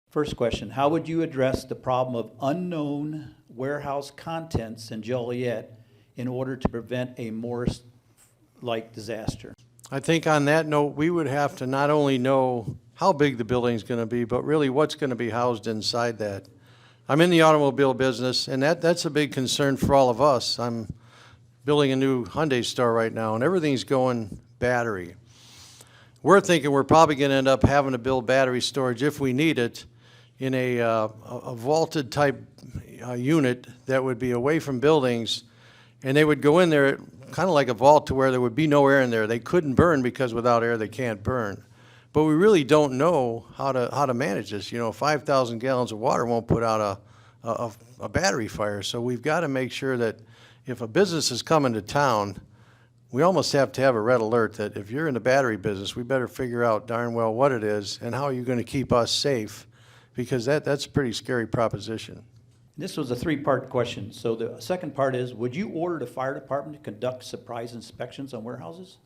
First question, how would you address the problem of unknown warehouse contents in Joliet in order to prevent a Morris-like disaster? I think on that note, we would have to not only know how big the building's going to be, but really what's going to be housed inside that. I'm in the automobile business, and that's a big concern for all of us. I'm building a new Hyundai store right now, and everything's going battery. We're thinking we're probably going to end up having to build battery storage, if we need it, in a vaulted type unit that would be away from buildings, and they would go in there kind of like a vault to where there would be no air in there. They couldn't burn because without air they can't burn. But we really don't know how to manage this. 5,000 gallons of water won't put out a battery fire. So we've got to make sure that if a business is coming to town, we almost have to have a red alert that if you're in the battery business, we better figure out darn well what it is and how are you going to keep us safe, because that's a pretty scary proposition. This was a three-part question. So the second part is, would you order the fire department to conduct surprise inspections on warehouses?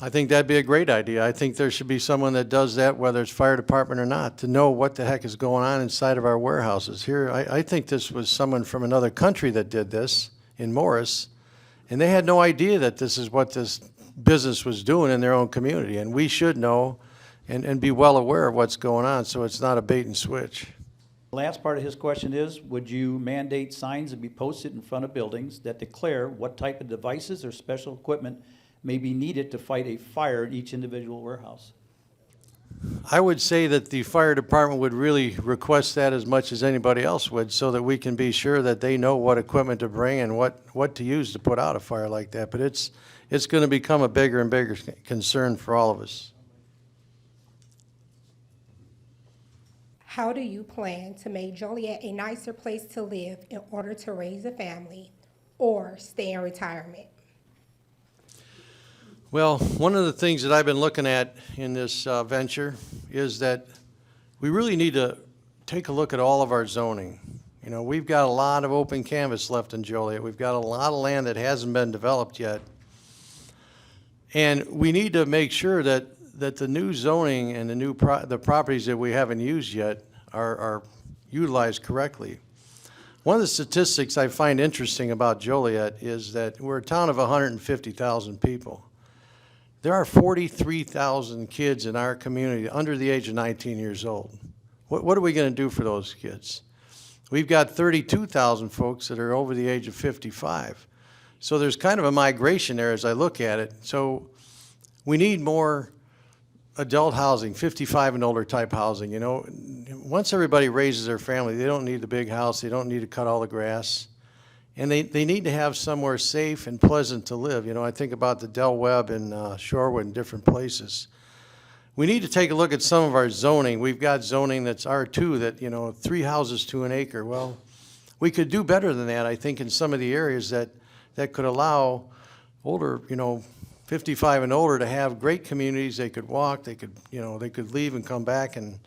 I think that'd be a great idea. I think there should be someone that does that, whether it's fire department or not, to know what the heck is going on inside of our warehouses. Here, I think this was someone from another country that did this in Morris, and they had no idea that this is what this business was doing in their own community. And we should know and be well aware of what's going on so it's not a bait and switch. The last part of his question is, would you mandate signs to be posted in front of buildings that declare what type of devices or special equipment may be needed to fight a fire in each individual warehouse? I would say that the fire department would really request that as much as anybody else would, so that we can be sure that they know what equipment to bring and what to use to put out a fire like that. But it's going to become a bigger and bigger concern for all of us. How do you plan to make Joliet a nicer place to live in order to raise a family or stay in retirement? Well, one of the things that I've been looking at in this venture is that we really need to take a look at all of our zoning. We've got a lot of open canvas left in Joliet. We've got a lot of land that hasn't been developed yet. And we need to make sure that the new zoning and the properties that we haven't used yet are utilized correctly. One of the statistics I find interesting about Joliet is that we're a town of 150,000 people. There are 43,000 kids in our community under the age of 19 years old. What are we going to do for those kids? We've got 32,000 folks that are over the age of 55. So there's kind of a migration there as I look at it. So we need more adult housing, 55 and older type housing. Once everybody raises their family, they don't need the big house. They don't need to cut all the grass. And they need to have somewhere safe and pleasant to live. I think about the Del Webb and Shorewood and different places. We need to take a look at some of our zoning. We've got zoning that's R2 that, 3 houses to an acre. Well, we could do better than that, I think, in some of the areas that could allow older, 55 and older to have great communities. They could walk, they could leave and come back and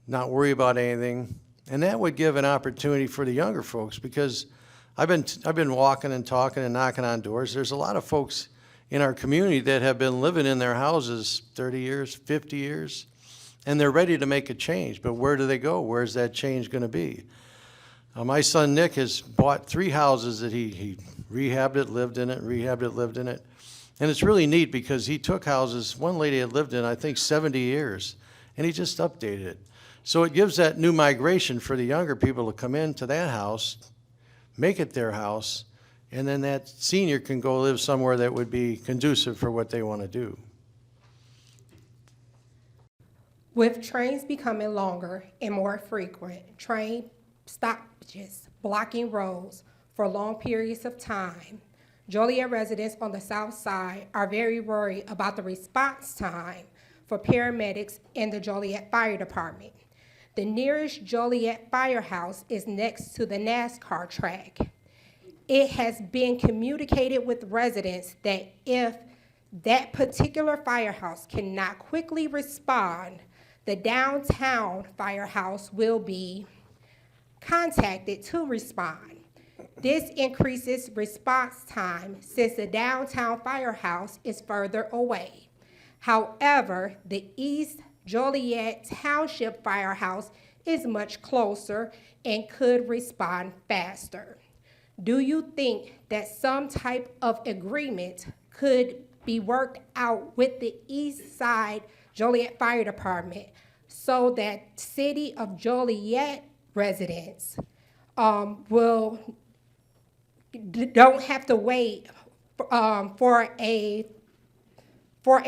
not worry about anything. And that would give an opportunity for the younger folks, because I've been walking and talking and knocking on doors. There's a lot of folks in our community that have been living in their houses 30 years, 50 years, and they're ready to make a change. But where do they go? Where's that change going to be? My son Nick has bought 3 houses that he rehabbed it, lived in it, rehabbed it, lived in it. And it's really neat because he took houses one lady had lived in, I think, 70 years, and he just updated it. So it gives that new migration for the younger people to come into that house, make it their house, and then that senior can go live somewhere that would be conducive for what they want to do. With trains becoming longer and more frequent, train stoppages blocking roads for long periods of time, Joliet residents on the south side are very worried about the response time for paramedics in the Joliet Fire Department. The nearest Joliet firehouse is next to the NASCAR track. It has been communicated with residents that if that particular firehouse cannot quickly respond, the downtown firehouse will be contacted to respond. This increases response time since the downtown firehouse is further away. However, the East Joliet Township Firehouse is much closer and could respond faster. Do you think that some type of agreement could be worked out with the East Side Joliet Fire Department so that City of Joliet residents don't have to wait for a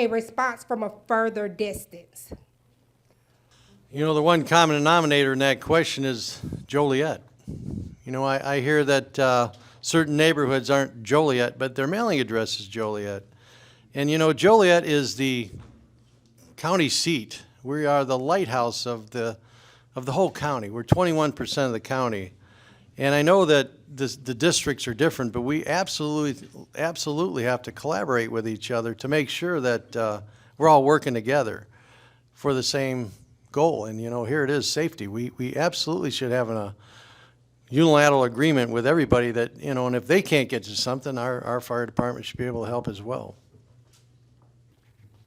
response from a further distance? You know, the one common denominator in that question is Joliet. You know, I hear that certain neighborhoods aren't Joliet, but their mailing address is Joliet. And you know, Joliet is the county seat. We are the lighthouse of the whole county. We're 21% of the county. And I know that the districts are different, but we absolutely have to collaborate with each other to make sure that we're all working together for the same goal. And you know, here it is, safety. We absolutely should have a unilateral agreement with everybody that, you know, and if they can't get to something, our fire department should be able to help as well.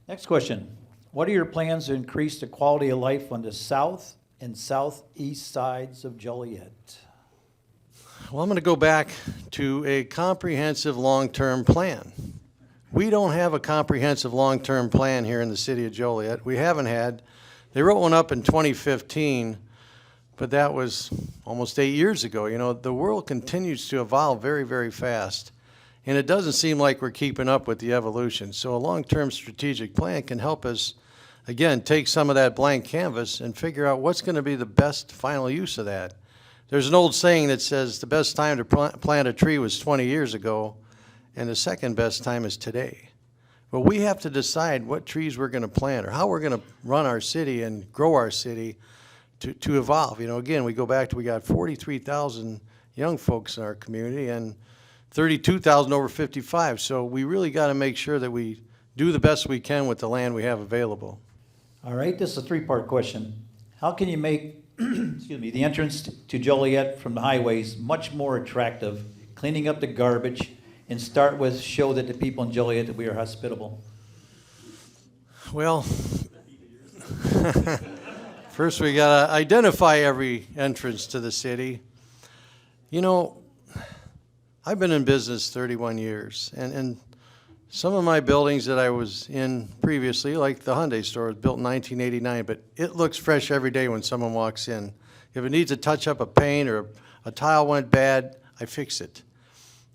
Next question. What are your plans to increase the quality of life on the south and southeast sides of Joliet? Well, I'm going to go back to a comprehensive long-term plan. We don't have a comprehensive long-term plan here in the city of Joliet. We haven't had. They wrote one up in 2015, but that was almost 8 years ago. You know, the world continues to evolve very, very fast, and it doesn't seem like we're keeping up with the evolution. So a long-term strategic plan can help us, again, take some of that blank canvas and figure out what's going to be the best final use of that. There's an old saying that says the best time to plant a tree was 20 years ago, and the second best time is today. But we have to decide what trees we're going to plant or how we're going to run our city and grow our city to evolve. You know, again, we go back to we got 43,000 young folks in our community and 32,000 over 55. So we really got to make sure that we do the best we can with the land we have available. All right, this is a three-part question. How can you make excuse me, the entrance to Joliet from the highways much more attractive, cleaning up the garbage, and start with show that the people in Joliet that we are hospitable? Well, first we got to identify every entrance to the city. You know, I've been in business 31 years, and some of my buildings that I was in previously, like the Hyundai store, was built in 1989, but it looks fresh every day when someone walks in. If it needs a touch-up of paint or a tile went bad, I fix it.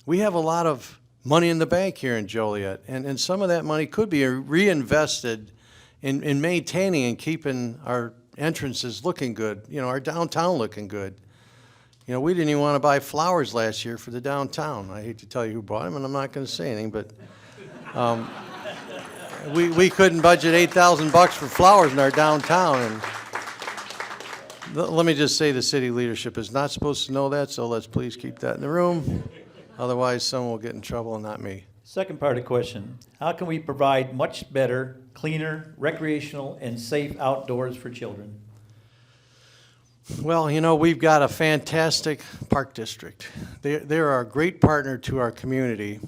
We have a lot of money in the bank here in Joliet, and some of that money could be reinvested in maintaining and keeping our entrances looking good, you know, our downtown looking good. You know, we didn't even want to buy flowers last year for the downtown. I hate to tell you who bought them, and I'm not going to say anything, but we couldn't budget $8,000 for flowers in our downtown. And let me just say the city leadership is not supposed to know that, so let's please keep that in the room. Otherwise, someone will get in trouble and not me. Second part of the question. How can we provide much better, cleaner, recreational, and safe outdoors for children? Well, you know, we've got a fantastic park district. They're a great partner to our community.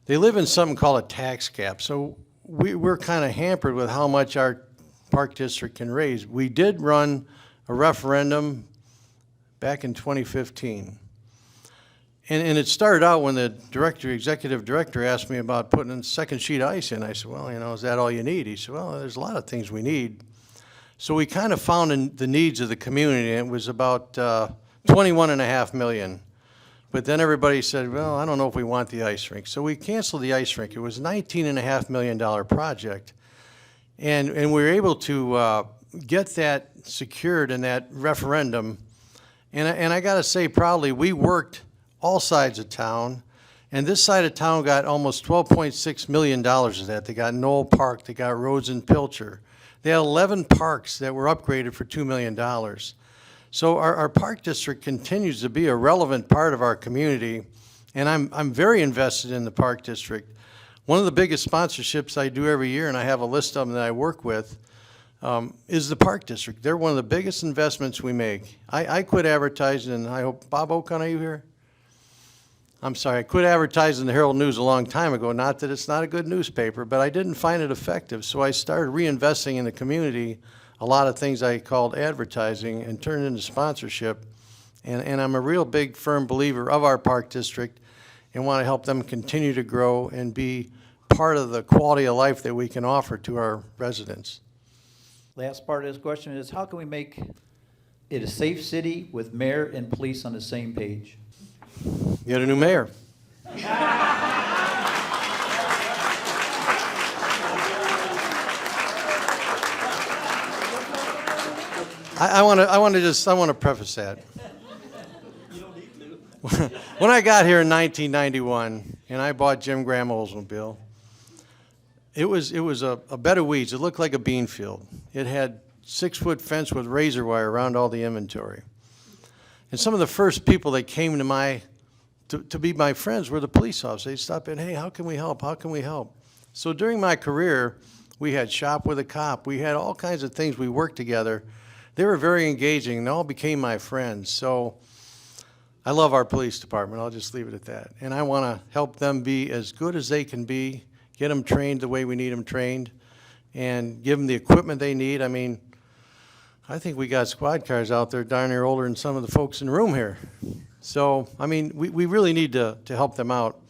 They live in something called a tax cap, so we're kind of hampered with how much our park district can raise. We did run a referendum back in 2015. And it started out when the executive director asked me about putting a second sheet of ice in. I said, well, you know, is that all you need? He said, well, there's a lot of things we need. So we kind of found the needs of the community, and it was about $21.5 million. But then everybody said, well, I don't know if we want the ice rink. So we canceled the ice rink. It was a $19.5 million project. And we were able to get that secured in that referendum. And I got to say proudly, we worked all sides of town. And this side of town got almost $12.6 million of that. They got Knoll Park. They got Roads and Pilcher. They had 11 parks that were upgraded for $2 million. So our park district continues to be a relevant part of our community, and I'm very invested in the park district. One of the biggest sponsorships I do every year, and I have a list of them that I work with, is the park district. They're one of the biggest investments we make. I quit advertising, and I hope, Bob O'Connor, are you here? I'm sorry, I quit advertising the Herald News a long time ago. Not that it's not a good newspaper, but I didn't find it effective. So I started reinvesting in the community. A lot of things I called advertising and turned into sponsorship. And I'm a real big, firm believer of our park district and want to help them continue to grow and be part of the quality of life that we can offer to our residents. Last part of this question is, how can we make it a safe city with mayor and police on the same page? Get a new mayor. I want to preface that. When I got here in 1991 and I bought Jim Graham Oldsmobile, it was a bed of weeds. It looked like a bean field. It had 6-foot fence with razor wire around all the inventory. And some of the first people that came to be my friends were the police officers. They'd stop in, hey, how can we help? How can we help? So during my career, we had Shop with a Cop. We had all kinds of things. We worked together. They were very engaging, and they all became my friends. So I love our police department. I'll just leave it at that. And I want to help them be as good as they can be, get them trained the way we need them trained, and give them the equipment they need. I mean, I think we got squad cars out there darn near older than some of the folks in the room here. So, I mean, we really need to help them out.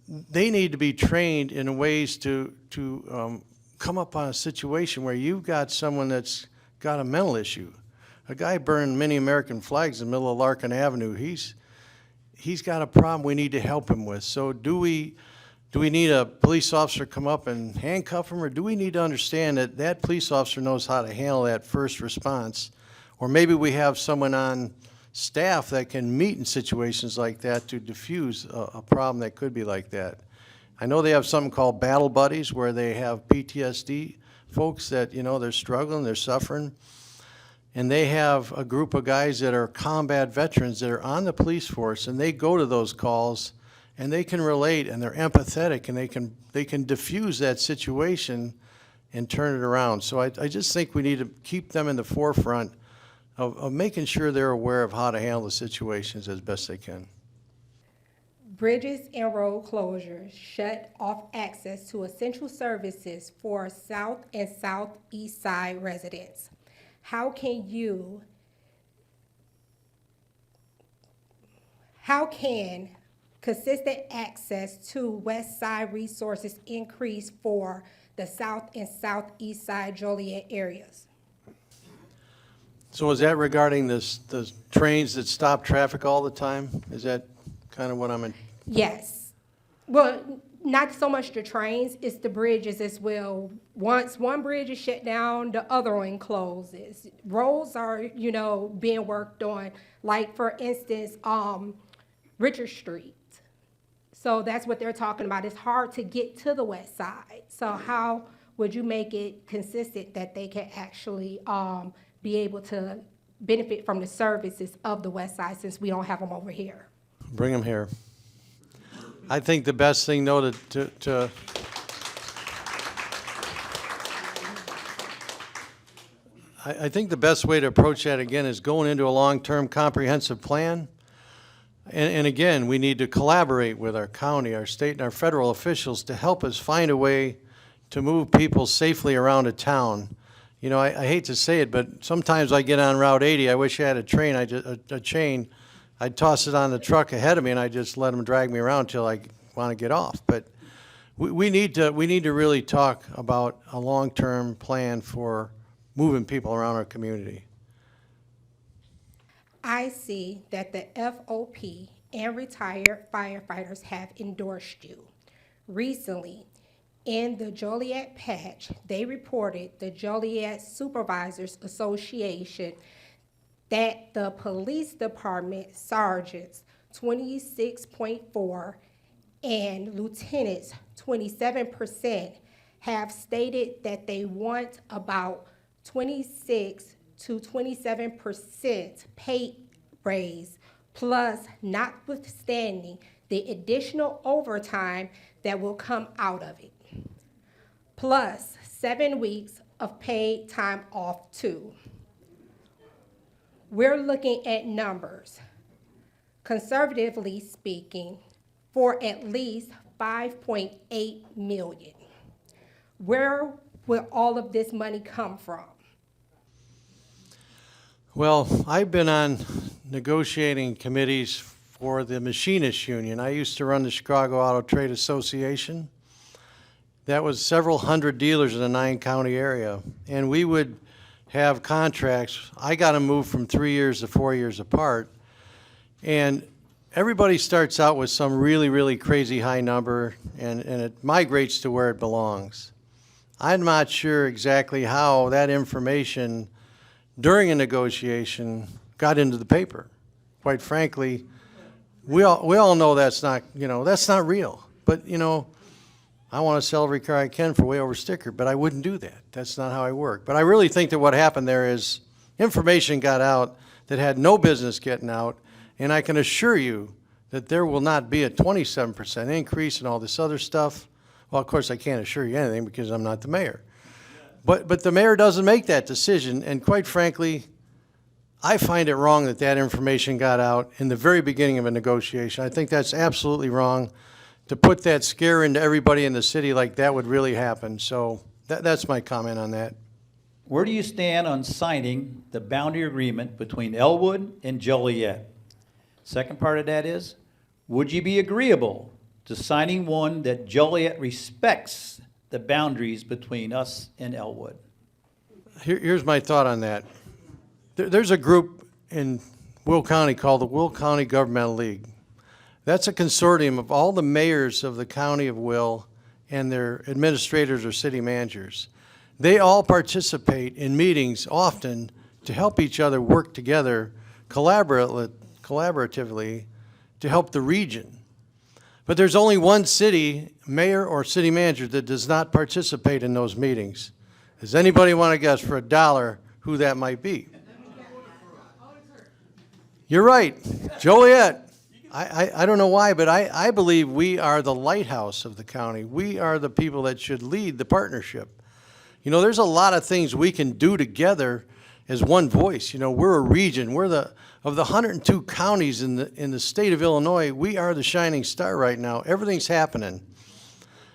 They need to be trained in ways to come up on a situation where you've got someone that's got a mental issue. A guy burned many American flags in the middle of Larkin Avenue. He's got a problem we need to help him with. So do we need a police officer come up and handcuff him, or do we need to understand that that police officer knows how to handle that first response? Or maybe we have someone on staff that can meet in situations like that to diffuse a problem that could be like that. I know they have something called battle buddies where they have PTSD folks that, you know, they're struggling, they're suffering. And they have a group of guys that are combat veterans that are on the police force, and they go to those calls and they can relate and they're empathetic and they can diffuse that situation and turn it around. So I just think we need to keep them in the forefront of making sure they're aware of how to handle the situations as best they can. Bridges and road closures shut off access to essential services for South and Southeast Side residents. How can consistent access to West Side resources increase for the South and Southeast Side Joliet areas? So is that regarding the trains that stop traffic all the time? Is that kind of what I'm in? Yes. Well, not so much the trains, it's the bridges as well. Once one bridge is shut down, the other one closes. Roads are, being worked on. Like, for instance, Richard Street. So that's what they're talking about. It's hard to get to the west side. So how would you make it consistent that they can actually be able to benefit from the services of the west side since we don't have them over here? Bring them here. I think the best thing, though, I think the best way to approach that, again, is going into a long-term comprehensive plan. And again, we need to collaborate with our county, our state, and our federal officials to help us find a way to move people safely around a town. I hate to say it, but sometimes I get on Route 80, I wish I had a chain. I'd toss it on the truck ahead of me, and I just let them drag me around until I want to get off. But we need to really talk about a long-term plan for moving people around our community. I see that the FOP and retired firefighters have endorsed you. Recently, in the Joliet patch, they reported the Joliet Supervisors Association that the police department sergeants 26.4 and lieutenants 27% have stated that they want about 26 to 27% pay raise, plus notwithstanding the additional overtime that will come out of it, plus 7 weeks of paid time off too. We're looking at numbers. conservatively speaking, for at least 5.8 million. Where will all of this money come from? Well, I've been on negotiating committees for the machinists union. I used to run the Chicago Auto Trade Association. That was several hundred dealers in a 9-county area. And we would have contracts. I got them moved from 3 years to 4 years apart. And everybody starts out with some really, really crazy high number, and it migrates to where it belongs. I'm not sure exactly how that information during a negotiation got into the paper. Quite frankly, we all know that's not, that's not real. But, I want to sell every car I can for way over sticker, but I wouldn't do that. That's not how I work. But I really think that what happened there is information got out that had no business getting out, and I can assure you that there will not be a 27% increase in all this other stuff. Well, of course, I can't assure you anything because I'm not the mayor. But the mayor doesn't make that decision, and quite frankly, I find it wrong that that information got out in the very beginning of a negotiation. I think that's absolutely wrong. To put that scare into everybody in the city like that would really happen. So that's my comment on that. Where do you stand on signing the boundary agreement between Elwood and Joliet? Second part of that is, would you be agreeable to signing one that Joliet respects the boundaries between us and Elwood? Here's my thought on that. There's a group in Will County called the Will County Governmental League. That's a consortium of all the mayors of the county of Will and their administrators or city managers. They all participate in meetings often to help each other work together collaboratively to help the region. But there's only one city mayor or city manager that does not participate in those meetings. Does anybody want to guess for $1 who that might be? You're right, Joliet. I don't know why, but I believe we are the lighthouse of the county. We are the people that should lead the partnership. There's a lot of things we can do together as one voice. We're a region. We're of the 102 counties in the state of Illinois, we are the shining star right now. Everything's happening.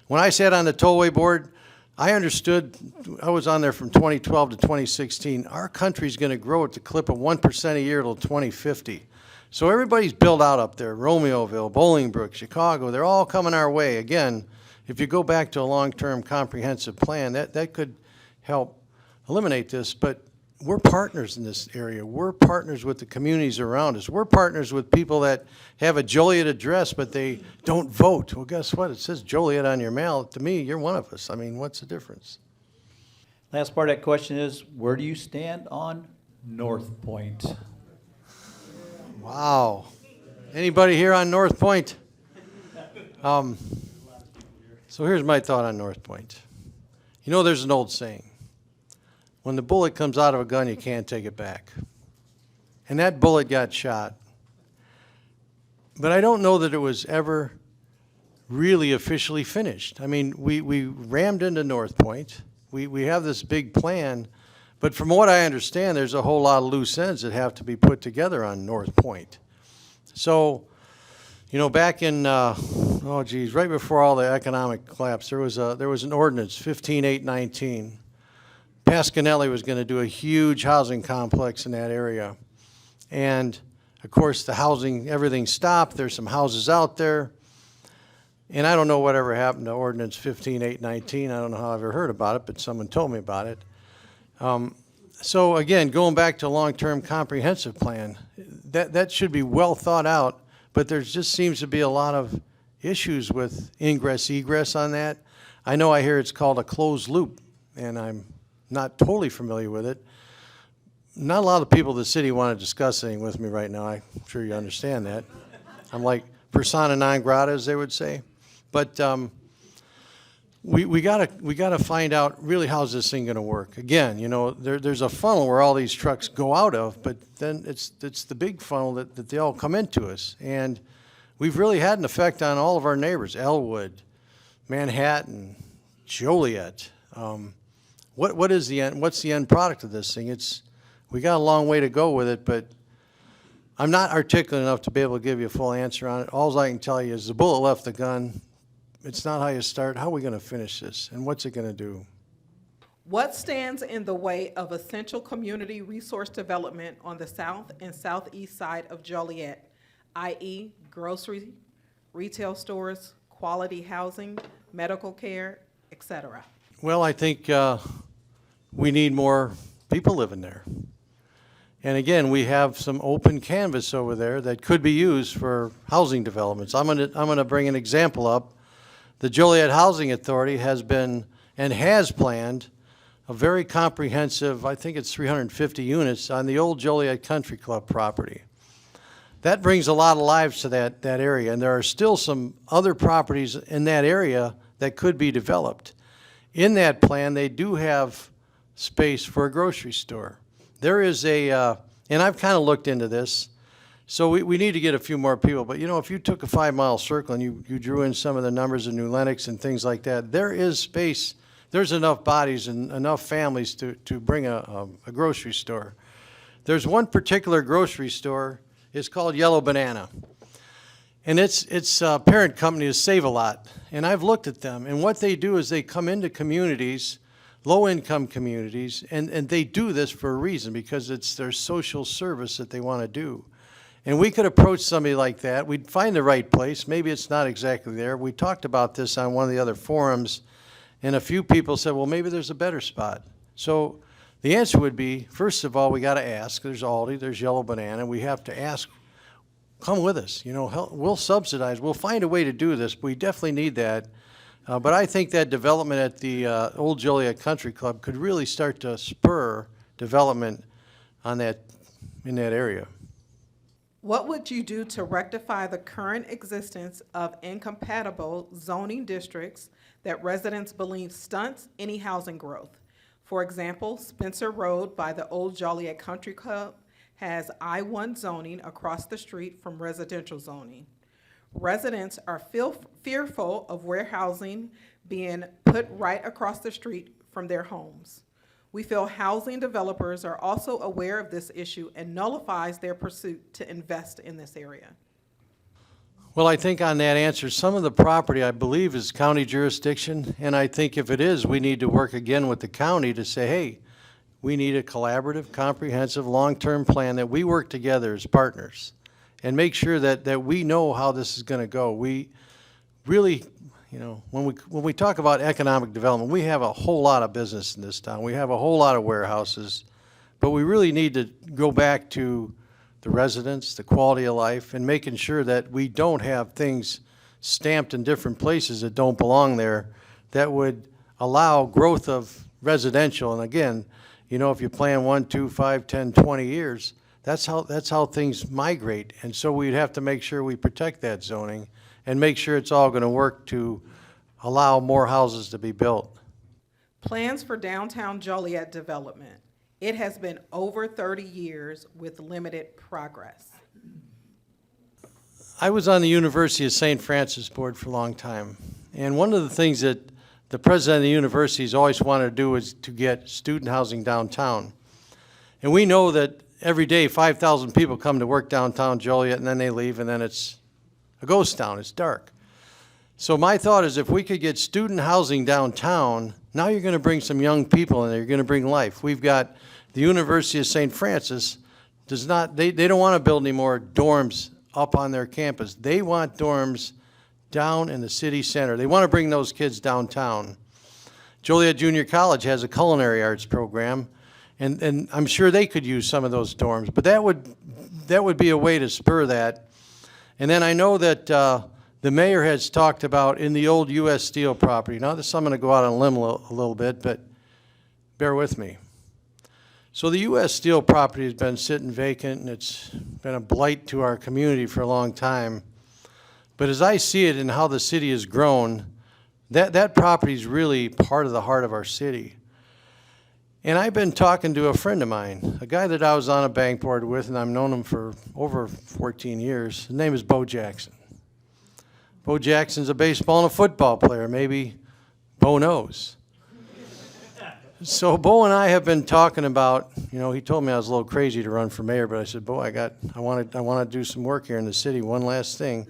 When I sat on the tollway board, I understood, I was on there from 2012 to 2016, our country's going to grow at the clip of 1% a year till 2050. So everybody's built out up there, Romeoville, Bolingbrook, Chicago, they're all coming our way. Again, if you go back to a long-term comprehensive plan, that could help eliminate this, but we're partners in this area. We're partners with the communities around us. We're partners with people that have a Joliet address, but they don't vote. Well, guess what? It says Joliet on your mail. To me, you're one of us. I mean, what's the difference? Last part of that question is, where do you stand on North Point? Wow. Anybody here on North Point? So here's my thought on North Point. There's an old saying. When the bullet comes out of a gun, you can't take it back. And that bullet got shot. But I don't know that it was ever really officially finished. I mean, we rammed into North Point. We have this big plan. But from what I understand, there's a whole lot of loose ends that have to be put together on North Point. So, back in, right before all the economic collapse, there was an ordinance, 15819. Pasquinelli was going to do a huge housing complex in that area. And, of course, everything stopped. There's some houses out there. And I don't know whatever happened to Ordinance 15819. I don't know how I ever heard about it, but someone told me about it. So again, going back to long-term comprehensive plan, that should be well thought out, but there just seems to be a lot of issues with ingress, egress on that. I know I hear it's called a closed loop, and I'm not totally familiar with it. Not a lot of people in the city want to discuss anything with me right now. I'm sure you understand that. I'm like persona non grata, as they would say. But we gotta find out really how's this thing gonna work. Again, there's a funnel where all these trucks go out of, but then it's the big funnel that they all come into us. And we've really had an effect on all of our neighbors, Elwood, Manhattan, Joliet. What's the end product of this thing? We got a long way to go with it, but I'm not articulate enough to be able to give you a full answer on it. All I can tell you is the bullet left the gun. It's not how you start. How are we going to finish this? And what's it going to do? What stands in the way of essential community resource development on the south and southeast side of Joliet, i.e. grocery, retail stores, quality housing, medical care, etc.? Well, I think we need more people living there. And again, we have some open canvas over there that could be used for housing developments. I'm gonna bring an example up. The Joliet Housing Authority has been and has planned a very comprehensive, I think it's 350 units on the old Joliet Country Club property. That brings a lot of lives to that area, and there are still some other properties in that area that could be developed. In that plan, they do have space for a grocery store. There is and I've kind of looked into this, so we need to get a few more people. But, you know, if you took a 5-mile circle and you drew in some of the numbers of New Lenox and things like that, there is space. There's enough bodies and enough families to bring a grocery store. There's one particular grocery store. It's called Yellow Banana. And its parent company is Save a Lot. And I've looked at them. And what they do is they come into communities, low-income communities, and they do this for a reason, because it's their social service that they want to do. And we could approach somebody like that. We'd find the right place. Maybe it's not exactly there. We talked about this on one of the other forums, and a few people said, well, maybe there's a better spot. So the answer would be, first of all, we got to ask. There's Aldi, there's Yellow Banana. We have to ask, come with us. You know, we'll subsidize. We'll find a way to do this. We definitely need that. But I think that development at the old Joliet Country Club could really start to spur development in that area. What would you do to rectify the current existence of incompatible zoning districts that residents believe stunts any housing growth? For example, Spencer Road by the old Joliet Country Club has I-1 zoning across the street from residential zoning. Residents are fearful of warehousing being put right across the street from their homes. We feel housing developers are also aware of this issue and nullifies their pursuit to invest in this area. Well, I think on that answer, some of the property, I believe, is county jurisdiction, and I think if it is, we need to work again with the county to say, hey, we need a collaborative, comprehensive, long-term plan that we work together as partners and make sure that we know how this is going to go. We really, you know, when we talk about economic development, we have a whole lot of business in this town. We have a whole lot of warehouses, but we really need to go back to the residents, the quality of life, and making sure that we don't have things stamped in different places that don't belong there that would allow growth of residential. And again, you know, if you plan 1, 2, 5, 10, 20 years, that's how things migrate. And so we'd have to make sure we protect that zoning and make sure it's all going to work to allow more houses to be built. Plans for downtown Joliet development. It has been over 30 years with limited progress. I was on the University of St. Francis board for a long time. And one of the things that the president of the university has always wanted to do is to get student housing downtown. And we know that every day 5,000 people come to work downtown Joliet and then they leave and then it's a ghost town, it's dark. So my thought is if we could get student housing downtown, now you're going to bring some young people in there, you're going to bring life. We've got the University of St. Francis they don't want to build any more dorms up on their campus. They want dorms down in the city center. They want to bring those kids downtown. Joliet Junior College has a culinary arts program, and I'm sure they could use some of those dorms, but that would be a way to spur that. And then I know that the mayor has talked about in the old U.S. Steel property. Now this I'm going to go out on a limb a little bit, but bear with me. So the U.S. Steel property has been sitting vacant, and it's been a blight to our community for a long time. But as I see it and how the city has grown, that property is really part of the heart of our city. And I've been talking to a friend of mine, a guy that I was on a bank board with, and I've known him for over 14 years. His name is Bo Jackson. Bo Jackson's a baseball and a football player. Maybe Bo knows. So Bo and I have been talking about, he told me I was a little crazy to run for mayor, but I said, Bo, I want to do some work here in the city, one last thing.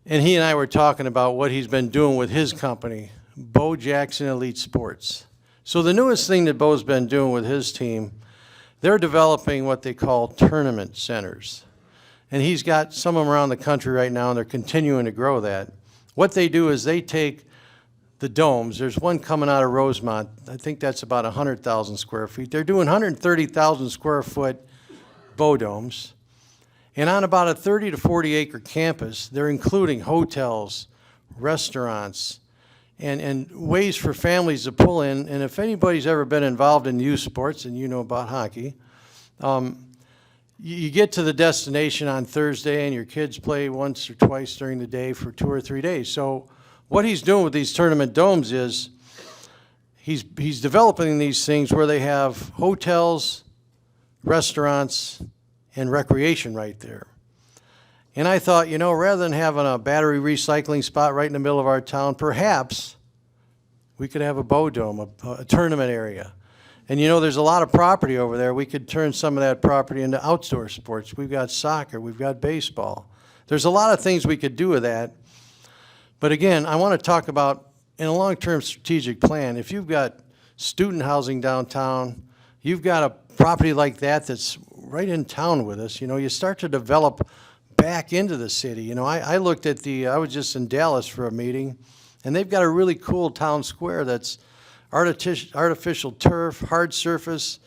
And he and I were talking about what he's been doing with his company, Bo Jackson Elite Sports. So the newest thing that Bo's been doing with his team, they're developing what they call tournament centers. And he's got some of them around the country right now, and they're continuing to grow that. What they do is they take the domes. There's one coming out of Rosemont. I think that's about 100,000 square feet. They're doing 130,000 square foot Bo domes. And on about a 30 to 40 acre campus, they're including hotels, restaurants, and ways for families to pull in. And if anybody's ever been involved in youth sports, and you know about hockey, you get to the destination on Thursday and your kids play once or twice during the day for 2 or 3 days. So what he's doing with these tournament domes is he's developing these things where they have hotels, restaurants, and recreation right there. And I thought, rather than having a battery recycling spot right in the middle of our town, perhaps we could have a Bo Dome, a tournament area. And there's a lot of property over there. We could turn some of that property into outdoor sports. We've got soccer, we've got baseball. There's a lot of things we could do with that. But again, I want to talk about, in a long-term strategic plan, if you've got student housing downtown, you've got a property like that that's right in town with us, you start to develop back into the city. I looked at I was just in Dallas for a meeting, and they've got a really cool town square that's artificial turf, hard surface.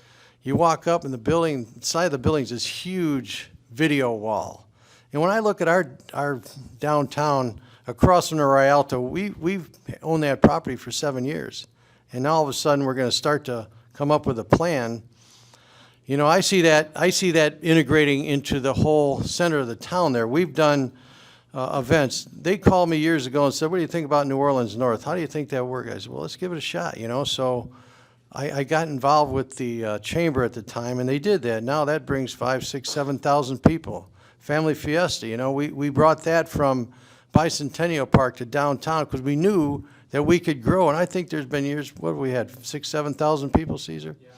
You walk up, and the building, inside the building is this huge video wall. And when I look at our downtown across from the Rialto, we've owned that property for 7 years. And now all of a sudden we're going to start to come up with a plan. I see that integrating into the whole center of the town there. We've done events. They called me years ago and said, what do you think about New Orleans North? How do you think that works? I said, well, let's give it a shot, So I got involved with the chamber at the time, and they did that. Now that brings 5,000, 6,000, 7,000 people. Family Fiesta, we brought that from Bicentennial Park to downtown because we knew that we could grow. And I think there's been years, what have we had, 6,000, 7,000 people, Caesar? Yeah.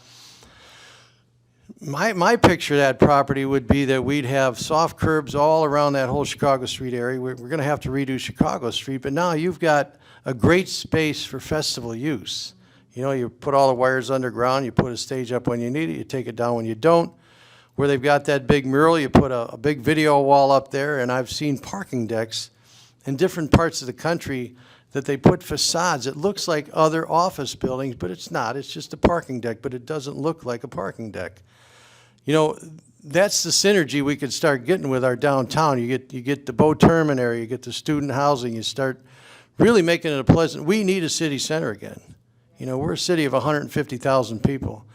My picture of that property would be that we'd have soft curbs all around that whole Chicago Street area. We're going to have to redo Chicago Street, but now you've got a great space for festival use. You put all the wires underground, you put a stage up when you need it, you take it down when you don't. Where they've got that big mural, you put a big video wall up there, and I've seen parking decks in different parts of the country that they put facades. It looks like other office buildings, but it's not. It's just a parking deck, but it doesn't look like a parking deck. That's the synergy we could start getting with our downtown. You get the Bo Terman area, you get the student housing, you start really making it a pleasant. We need a city center again. We're a city of 150,000 people.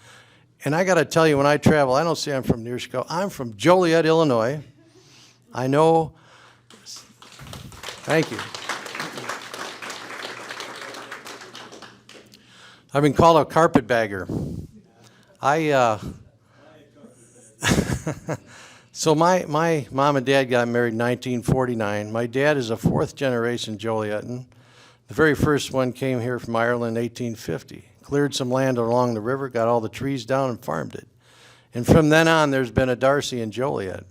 And I got to tell you, when I travel, I don't say I'm from near Chicago. I'm from Joliet, Illinois. I know. Thank you. I've been called a carpetbagger. So my mom and dad got married in 1949. My dad is a fourth generation Jolietan. The very first one came here from Ireland in 1850. Cleared some land along the river, got all the trees down and farmed it. And from then on, there's been a Darcy in Joliet.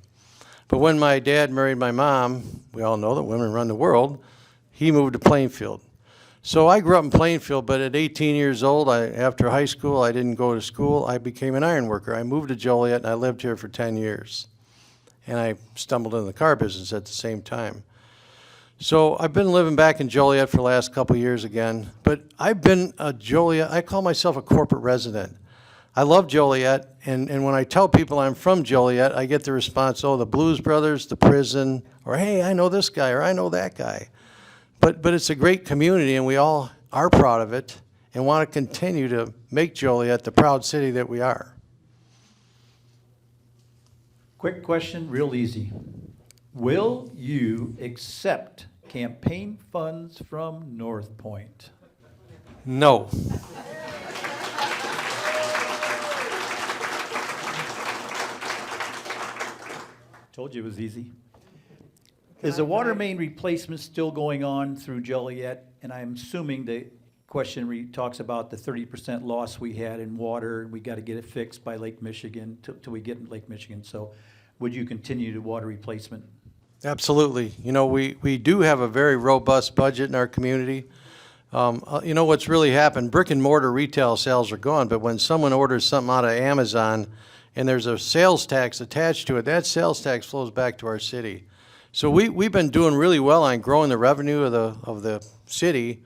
But when my dad married my mom, we all know that women run the world, he moved to Plainfield. So I grew up in Plainfield, but at 18 years old, after high school, I didn't go to school. I became an iron worker. I moved to Joliet, and I lived here for 10 years. And I stumbled into the car business at the same time. So I've been living back in Joliet for the last couple of years again, but I've been a Joliet, I call myself a corporate resident. I love Joliet, and when I tell people I'm from Joliet, I get the response, oh, the Blues Brothers, the prison, or hey, I know this guy, or I know that guy. But it's a great community, and we all are proud of it and want to continue to make Joliet the proud city that we are. Quick question, real easy. Will you accept campaign funds from North Point? No. Told you it was easy. Is the water main replacement still going on through Joliet? And I'm assuming the question talks about the 30% loss we had in water, and we got to get it fixed by Lake Michigan, till we get Lake Michigan. So would you continue to water replacement? Absolutely. You know, we do have a very robust budget in our community. You know what's really happened, brick and mortar retail sales are gone, but when someone orders something out of Amazon and there's a sales tax attached to it, that sales tax flows back to our city. So we've been doing really well on growing the revenue of the city.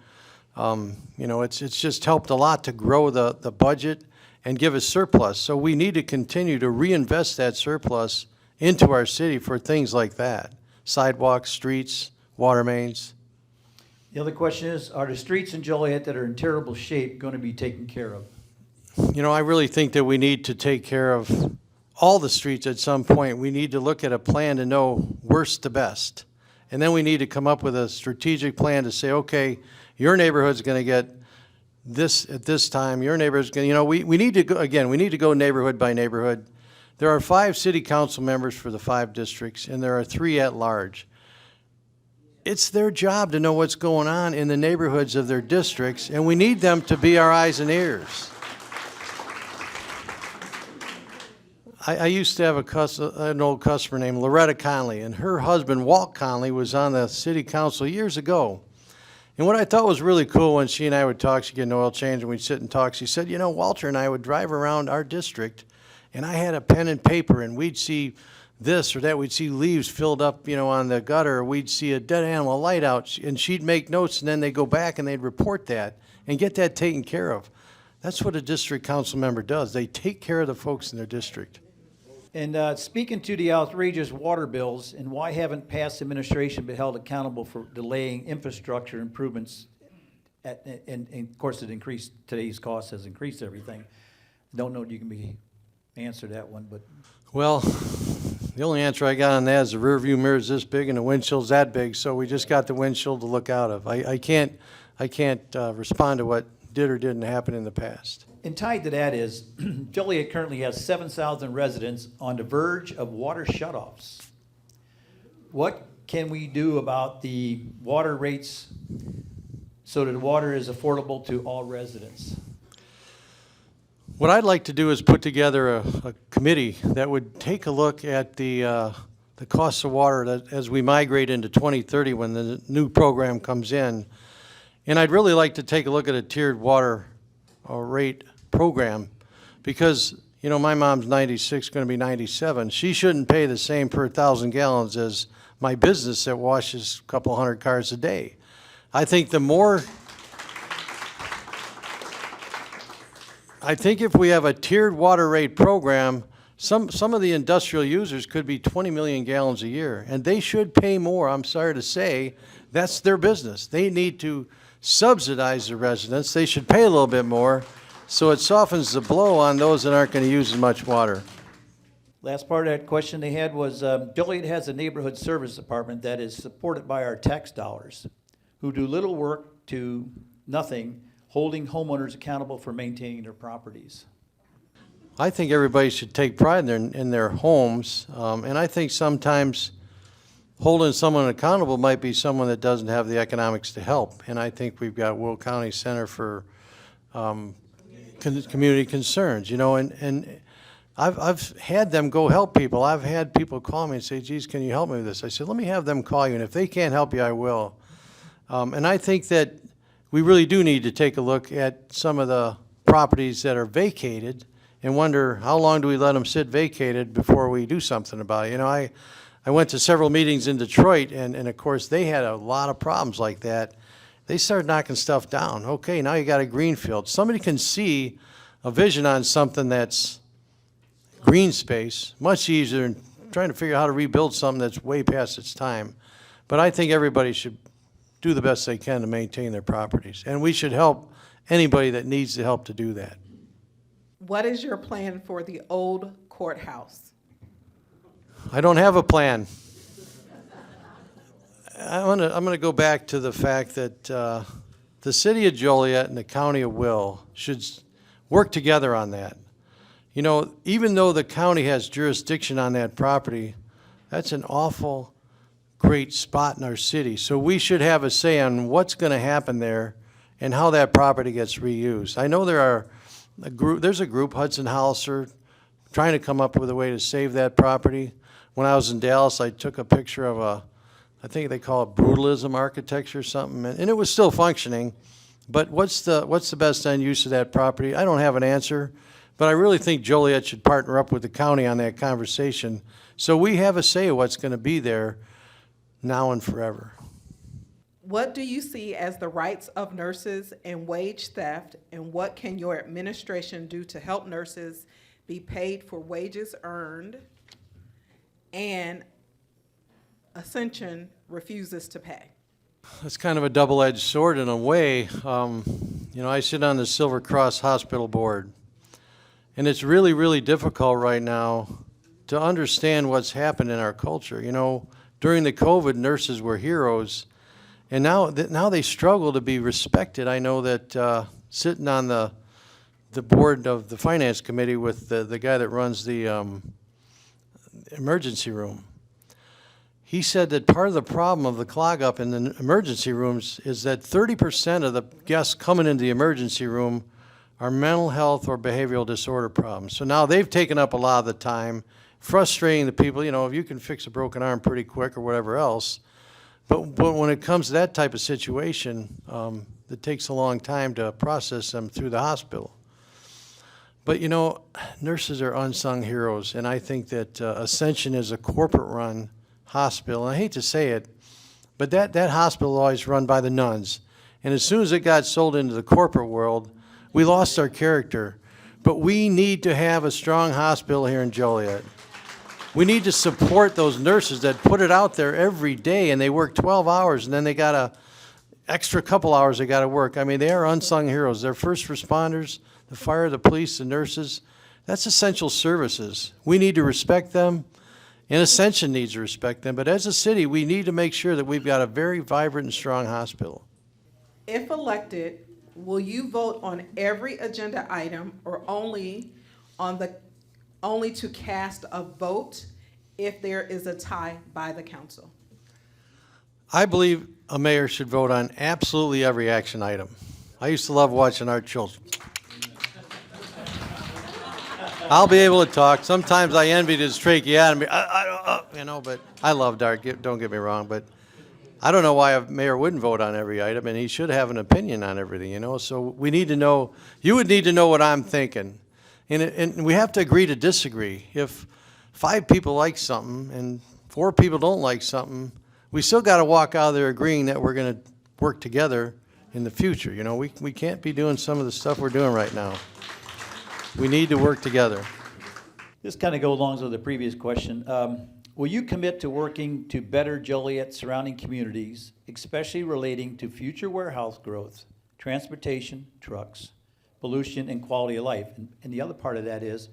You know, it's just helped a lot to grow the budget and give us surplus. So we need to continue to reinvest that surplus into our city for things like that. Sidewalks, streets, water mains. The other question is, are the streets in Joliet that are in terrible shape going to be taken care of? You know, I really think that we need to take care of all the streets at some point. We need to look at a plan to know worst to best. And then we need to come up with a strategic plan to say, okay, your neighborhood's going to get this at this time. Your neighborhood's going to, you know, we need to go, again, we need to go neighborhood by neighborhood. There are 5 city council members for the 5 districts, and there are 3 at large. It's their job to know what's going on in the neighborhoods of their districts, and we need them to be our eyes and ears. I used to have an old customer named Loretta Conley, and her husband, Walt Conley, was on the city council years ago. And what I thought was really cool when she and I would talk, she'd get an oil change, and we'd sit and talk. She said, you know, Walter and I would drive around our district, and I had a pen and paper, and we'd see this or that. We'd see leaves filled up, you know, on the gutter, or we'd see a dead animal light out, and she'd make notes, and then they'd go back and they'd report that and get that taken care of. That's what a district council member does. They take care of the folks in their district. And speaking to the outrageous water bills, and why haven't past administration been held accountable for delaying infrastructure improvements? And of course, today's cost has increased everything. Don't know if you can answer that one, but. Well, the only answer I got on that is the rear view mirror is this big and the windshield's that big, so we just got the windshield to look out of. I can't respond to what did or didn't happen in the past. And tied to that is, Joliet currently has 7,000 residents on the verge of water shutoffs. What can we do about the water rates so that water is affordable to all residents? What I'd like to do is put together a committee that would take a look at the costs of water as we migrate into 2030 when the new program comes in. And I'd really like to take a look at a tiered water rate program because, you know, my mom's 96, going to be 97. She shouldn't pay the same per 1,000 gallons as my business that washes a couple hundred cars a day. I think if we have a tiered water rate program, some of the industrial users could be 20 million gallons a year, and they should pay more. I'm sorry to say, that's their business. They need to subsidize the residents. They should pay a little bit more, so it softens the blow on those that aren't going to use as much water. Last part of that question they had was, Joliet has a neighborhood service department that is supported by our tax dollars, who do little work to nothing, holding homeowners accountable for maintaining their properties. I think everybody should take pride in their homes, and I think sometimes holding someone accountable might be someone that doesn't have the economics to help. And I think we've got Will County Center for Community Concerns, you know, and I've had them go help people. I've had people call me and say, geez, can you help me with this? I said, let me have them call you, and if they can't help you, I will. And I think that we really do need to take a look at some of the properties that are vacated and wonder how long do we let them sit vacated before we do something about it. You know, I went to several meetings in Detroit, and of course they had a lot of problems like that. They started knocking stuff down. Okay, now you got a green field. Somebody can see a vision on something that's green space, much easier than trying to figure out how to rebuild something that's way past its time. But I think everybody should do the best they can to maintain their properties. And we should help anybody that needs the help to do that. What is your plan for the old courthouse? I don't have a plan. I'm gonna go back to the fact that the city of Joliet and the county of Will should work together on that. You know, even though the county has jurisdiction on that property, that's an awful great spot in our city. So we should have a say on what's going to happen there and how that property gets reused. I know there's a group, Hudson Hollister, trying to come up with a way to save that property. When I was in Dallas, I took a picture of I think they call it brutalism architecture or something, and it was still functioning. But what's the best end use of that property? I don't have an answer, but I really think Joliet should partner up with the county on that conversation so we have a say of what's going to be there now and forever. What do you see as the rights of nurses and wage theft, and what can your administration do to help nurses be paid for wages earned and Ascension refuses to pay? It's kind of a double-edged sword in a way. I sit on the Silver Cross Hospital Board, and it's really, really difficult right now to understand what's happened in our culture. During the COVID, nurses were heroes, and now they struggle to be respected. I know that sitting on the board of the finance committee with the guy that runs the emergency room, he said that part of the problem of the clog up in the emergency rooms is that 30% of the guests coming into the emergency room are mental health or behavioral disorder problems. So now they've taken up a lot of the time, frustrating the people. If you can fix a broken arm pretty quick or whatever else, but when it comes to that type of situation, it takes a long time to process them through the hospital. But nurses are unsung heroes, and I think that Ascension is a corporate-run hospital. And I hate to say it, but that hospital always run by the nuns. And as soon as it got sold into the corporate world, we lost our character. But we need to have a strong hospital here in Joliet. We need to support those nurses that put it out there every day, and they work 12 hours, and then they got an extra couple hours they got to work. I mean, they are unsung heroes. They're first responders, the fire, the police, the nurses. That's essential services. We need to respect them. And Ascension needs to respect them, but as a city, we need to make sure that we've got a very vibrant and strong hospital. If elected, will you vote on every agenda item or only to cast a vote if there is a tie by the council? I believe a mayor should vote on absolutely every action item. I used to love watching our children. I'll be able to talk. Sometimes I envied his tracheotomy, but I loved Art, don't get me wrong, but I don't know why a mayor wouldn't vote on every item, and he should have an opinion on everything, so we need to know, you would need to know what I'm thinking, and we have to agree to disagree. If 5 people like something and 4 people don't like something, we still got to walk out of there agreeing that we're going to work together in the future. We can't be doing some of the stuff we're doing right now. We need to work together. This kind of goes along with the previous question. Will you commit to working to better Joliet surrounding communities, especially relating to future warehouse growth, transportation, trucks, pollution, and quality of life? And the other part of that is,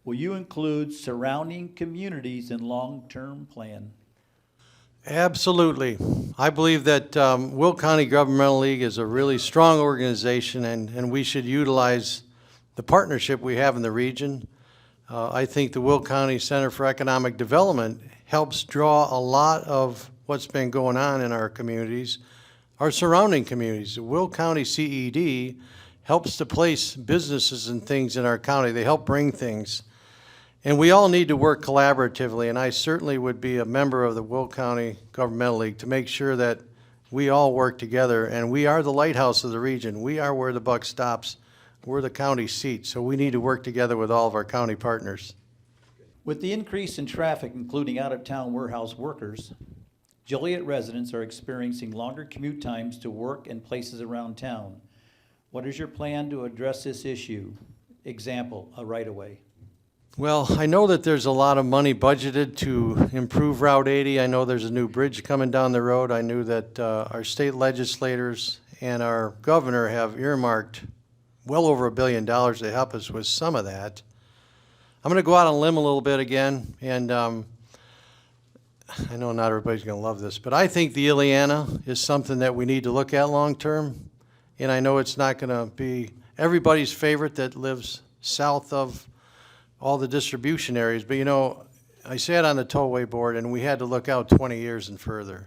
will you include surrounding communities in long-term plan? Absolutely. I believe that Will County Governmental League is a really strong organization, and we should utilize the partnership we have in the region. I think the Will County Center for Economic Development helps draw a lot of what's been going on in our communities, our surrounding communities. The Will County CED helps to place businesses and things in our county. They help bring things. And we all need to work collaboratively, and I certainly would be a member of the Will County Governmental League to make sure that we all work together, and we are the lighthouse of the region. We are where the buck stops. We're the county seat, so we need to work together with all of our county partners. With the increase in traffic, including out-of-town warehouse workers, Joliet residents are experiencing longer commute times to work and places around town. What is your plan to address this issue? Example, a right-of-way. Well, I know that there's a lot of money budgeted to improve Route 80. I know there's a new bridge coming down the road. I knew that our state legislators and our governor have earmarked well over $1 billion to help us with some of that. I'm going to go out on a limb a little bit again, and I know not everybody's going to love this, but I think the Ileana is something that we need to look at long term, and I know it's not going to be everybody's favorite that lives south of all the distribution areas, but I sat on the tollway board, and we had to look out 20 years and further.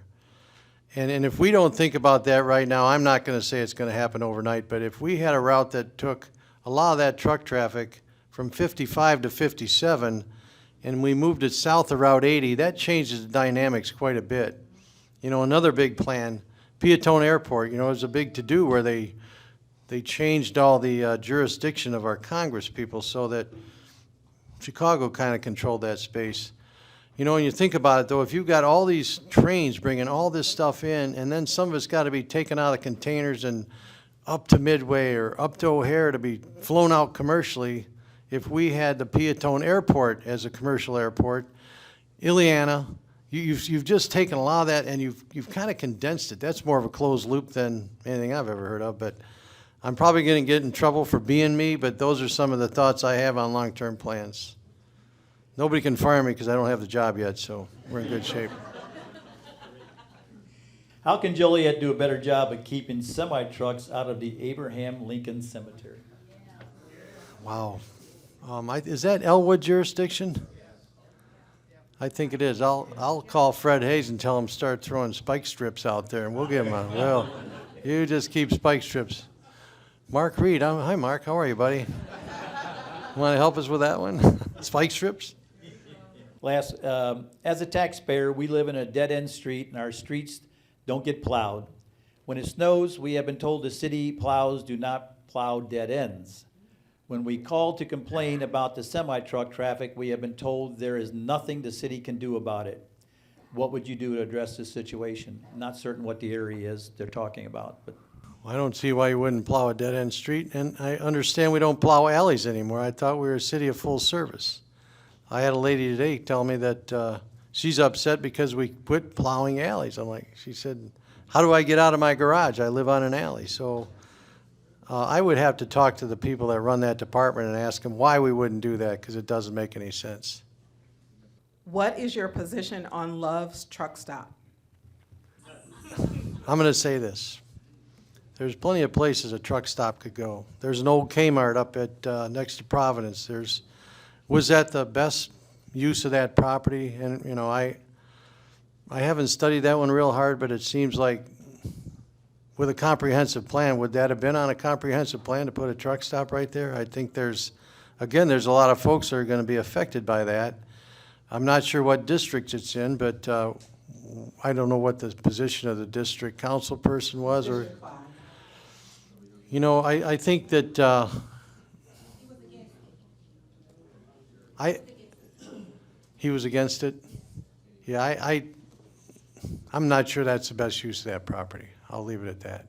And if we don't think about that right now, I'm not going to say it's going to happen overnight, but if we had a route that took a lot of that truck traffic from 55 to 57, and we moved it south of Route 80, that changes the dynamics quite a bit. You know, another big plan, Peatone Airport, you know, it was a big to-do where they changed all the jurisdiction of our Congress people so that Chicago kind of controlled that space. You know, when you think about it, though, if you've got all these trains bringing all this stuff in, and then some of it's got to be taken out of the containers and up to Midway or up to O'Hare to be flown out commercially, if we had the Peatone Airport as a commercial airport, Ileana, you've just taken a lot of that and you've kind of condensed it. That's more of a closed loop than anything I've ever heard of, but I'm probably going to get in trouble for being me, but those are some of the thoughts I have on long-term plans. Nobody can fire me because I don't have the job yet, so we're in good shape. How can Joliet do a better job of keeping semi-trucks out of the Abraham Lincoln Cemetery? Wow. Is that Elwood jurisdiction? I think it is. I'll call Fred Hayes and tell him to start throwing spike strips out there, and we'll give him well, you just keep spike strips. Mark Reed, hi Mark, how are you, buddy? Want to help us with that one? Spike strips? As a taxpayer, we live in a dead-end street, and our streets don't get plowed. When it snows, we have been told the city plows do not plow dead ends. When we call to complain about the semi-truck traffic, we have been told there is nothing the city can do about it. What would you do to address this situation? Not certain what the area is they're talking about, but. I don't see why you wouldn't plow a dead-end street, and I understand we don't plow alleys anymore. I thought we were a city of full service. I had a lady today tell me that she's upset because we quit plowing alleys. She said, how do I get out of my garage? I live on an alley. So I would have to talk to the people that run that department and ask them why we wouldn't do that, because it doesn't make any sense. What is your position on Love's Truck Stop? I'm going to say this. There's plenty of places a truck stop could go. There's an old Kmart up at next to Providence. Was that the best use of that property? And you know, I haven't studied that one real hard, but it seems like with a comprehensive plan, would that have been on a comprehensive plan to put a truck stop right there? I think there's a lot of folks that are going to be affected by that. I'm not sure what district it's in, but I don't know what the position of the district council person was, or. You know, I think that he was against it. Yeah, I'm not sure that's the best use of that property. I'll leave it at that.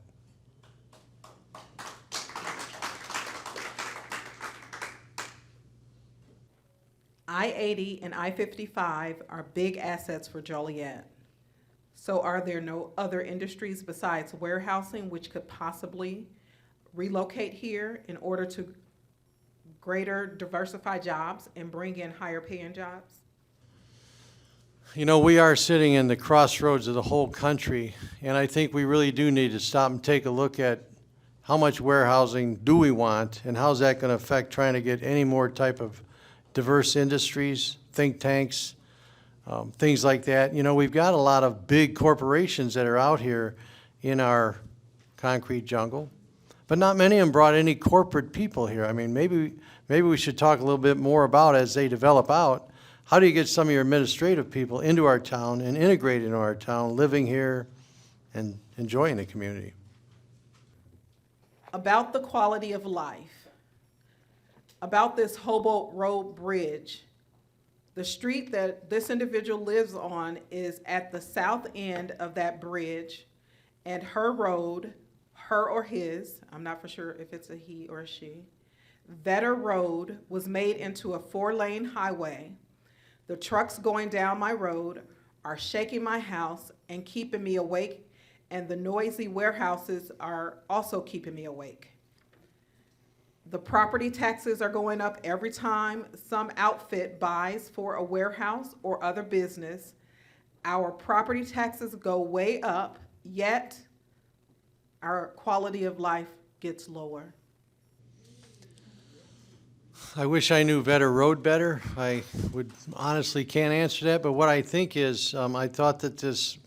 I-80 and I-55 are big assets for Joliet. So are there no other industries besides warehousing which could possibly relocate here in order to greater diversify jobs and bring in higher paying jobs? You know, we are sitting in the crossroads of the whole country, and I think we really do need to stop and take a look at how much warehousing do we want, and how's that going to affect trying to get any more type of diverse industries, think tanks, things like that. You know, we've got a lot of big corporations that are out here in our concrete jungle, but not many of them brought any corporate people here. I mean, maybe we should talk a little bit more about, as they develop out, how do you get some of your administrative people into our town and integrate into our town, living here and enjoying the community? About the quality of life, about this Hobolt Road Bridge, the street that this individual lives on is at the south end of that bridge, and her road, her or his, I'm not for sure if it's a he or a she, Vetter Road was made into a 4-lane highway. The trucks going down my road are shaking my house and keeping me awake, and the noisy warehouses are also keeping me awake. The property taxes are going up every time some outfit buys for a warehouse or other business. Our property taxes go way up, yet our quality of life gets lower. I wish I knew Vetter Road better. I would honestly can't answer that, but what I think is, I thought that this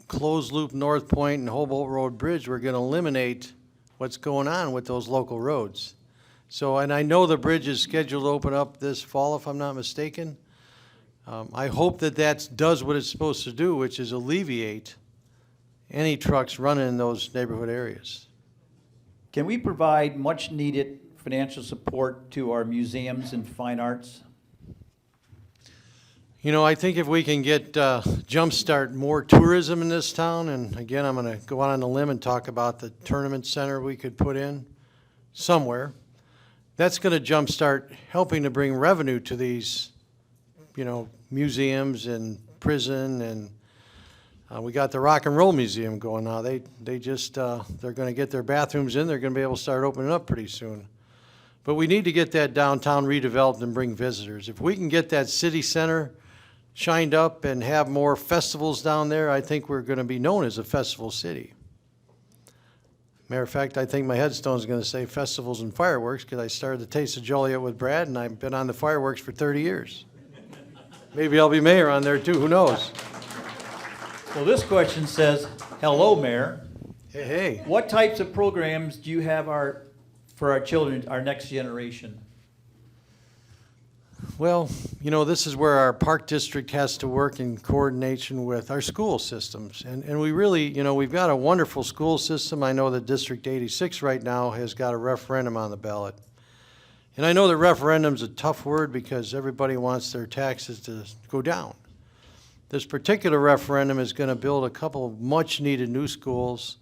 closed loop North Point and Hobolt Road Bridge, we're gonna eliminate what's going on with those local roads. So, and I know the bridge is scheduled to open up this fall, if I'm not mistaken. I hope that that does what it's supposed to do, which is alleviate any trucks running in those neighborhood areas. Can we provide much-needed financial support to our museums and fine arts? You know, I think if we can get, jumpstart more tourism in this town, and again, I'm gonna go out on a limb and talk about the tournament center we could put in somewhere. That's gonna jumpstart helping to bring revenue to these, you know, museums and prison, and we got the Rock and Roll Museum going now. They just, they're gonna get their bathrooms in, they're gonna be able to start opening up pretty soon. But we need to get that downtown redeveloped and bring visitors. If we can get that city center shined up and have more festivals down there, I think we're gonna be known as a festival city. Matter of fact, I think my headstone's gonna say festivals and fireworks, because I started the Taste of Joliet with Brad, and I've been on the fireworks for 30 years. Maybe I'll be mayor on there too, who knows? Well, this question says, hello, Mayor. Hey, hey. What types of programs do you have for our children, our next generation? Well, you know, this is where our park district has to work in coordination with our school systems. And we really, you know, we've got a wonderful school system. I know that District 86 right now has got a referendum on the ballot. And I know that referendum's a tough word because everybody wants their taxes to go down. This particular referendum is gonna build a couple of much-needed new schools,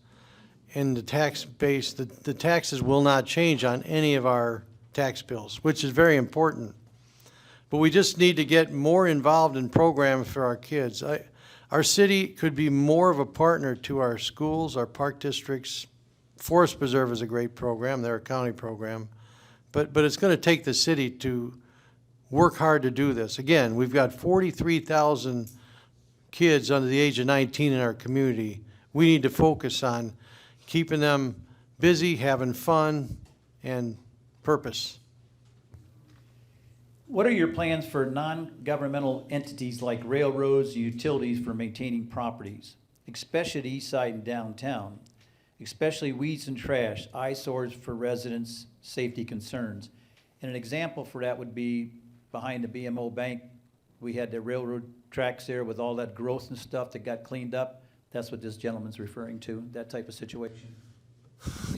and the tax base, the taxes will not change on any of our tax bills, which is very important. But we just need to get more involved in programs for our kids. Our city could be more of a partner to our schools, our park districts. Forest Preserve is a great program, they're a county program. But it's gonna take the city to work hard to do this. Again, we've got 43,000 kids under the age of 19 in our community. We need to focus on keeping them busy, having fun, and purpose. What are your plans for non-governmental entities like railroads and utilities for maintaining properties, especially the east side and downtown, especially weeds and trash, eyesores for residents, safety concerns? And an example for that would be behind the BMO Bank. We had the railroad tracks there with all that growth and stuff that got cleaned up. That's what this gentleman's referring to, that type of situation.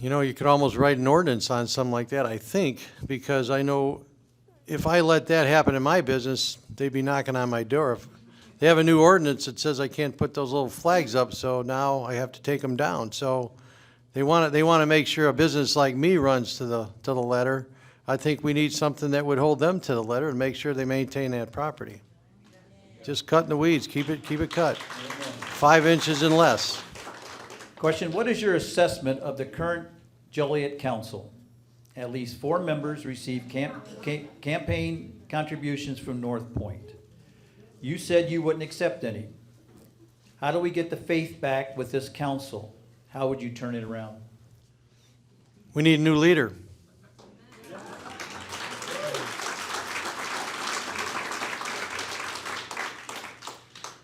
You know, you could almost write an ordinance on something like that, I think, because I know if I let that happen in my business, they'd be knocking on my door. If they have a new ordinance that says I can't put those little flags up, so now I have to take them down. So they want to make sure a business like me runs to the letter. I think we need something that would hold them to the letter and make sure they maintain that property. Just cutting the weeds, keep it cut. 5 inches and less. Question, what is your assessment of the current Joliet Council? At least 4 members receive campaign contributions from North Point. You said you wouldn't accept any. How do we get the faith back with this council? How would you turn it around? We need a new leader.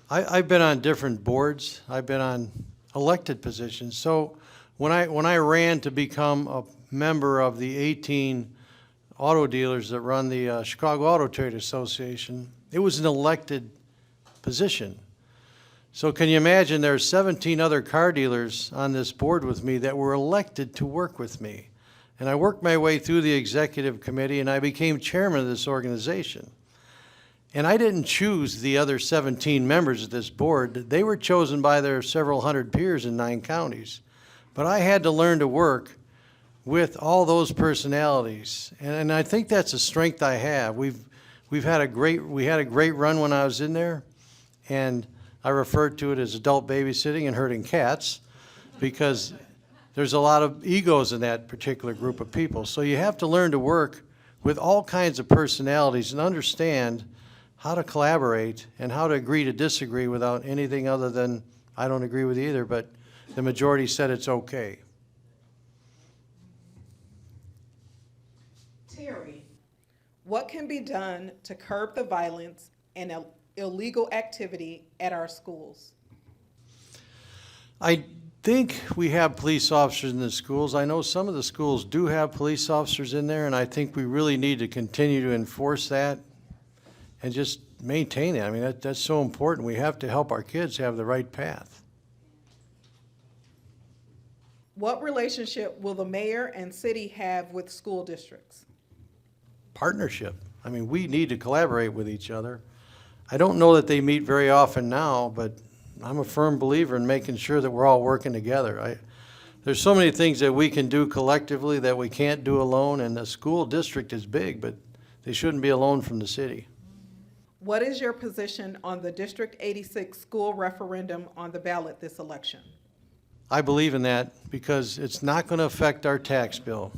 I've been on different boards. I've been on elected positions. So when I ran to become a member of the 18 auto dealers that run the Chicago Auto Trade Association, it was an elected position. So can you imagine there's 17 other car dealers on this board with me that were elected to work with me. And I worked my way through the executive committee and I became chairman of this organization. And I didn't choose the other 17 members of this board. They were chosen by their several hundred peers in 9 counties. But I had to learn to work with all those personalities. And I think that's a strength I have. We had a great run when I was in there. And I referred to it as adult babysitting and herding cats because there's a lot of egos in that particular group of people. So you have to learn to work with all kinds of personalities and understand how to collaborate and how to agree to disagree without anything other than, I don't agree with either, but the majority said it's okay. Terry, what can be done to curb the violence and illegal activity at our schools? I think we have police officers in the schools. I know some of the schools do have police officers in there, and I think we really need to continue to enforce that and just maintain it. I mean, that's so important. We have to help our kids have the right path. What relationship will the mayor and city have with school districts? Partnership. I mean, we need to collaborate with each other. I don't know that they meet very often now, but I'm a firm believer in making sure that we're all working together. There's so many things that we can do collectively that we can't do alone, and the school district is big, but they shouldn't be alone from the city. What is your position on the District 86 school referendum on the ballot this election? I believe in that because it's not going to affect our tax bill.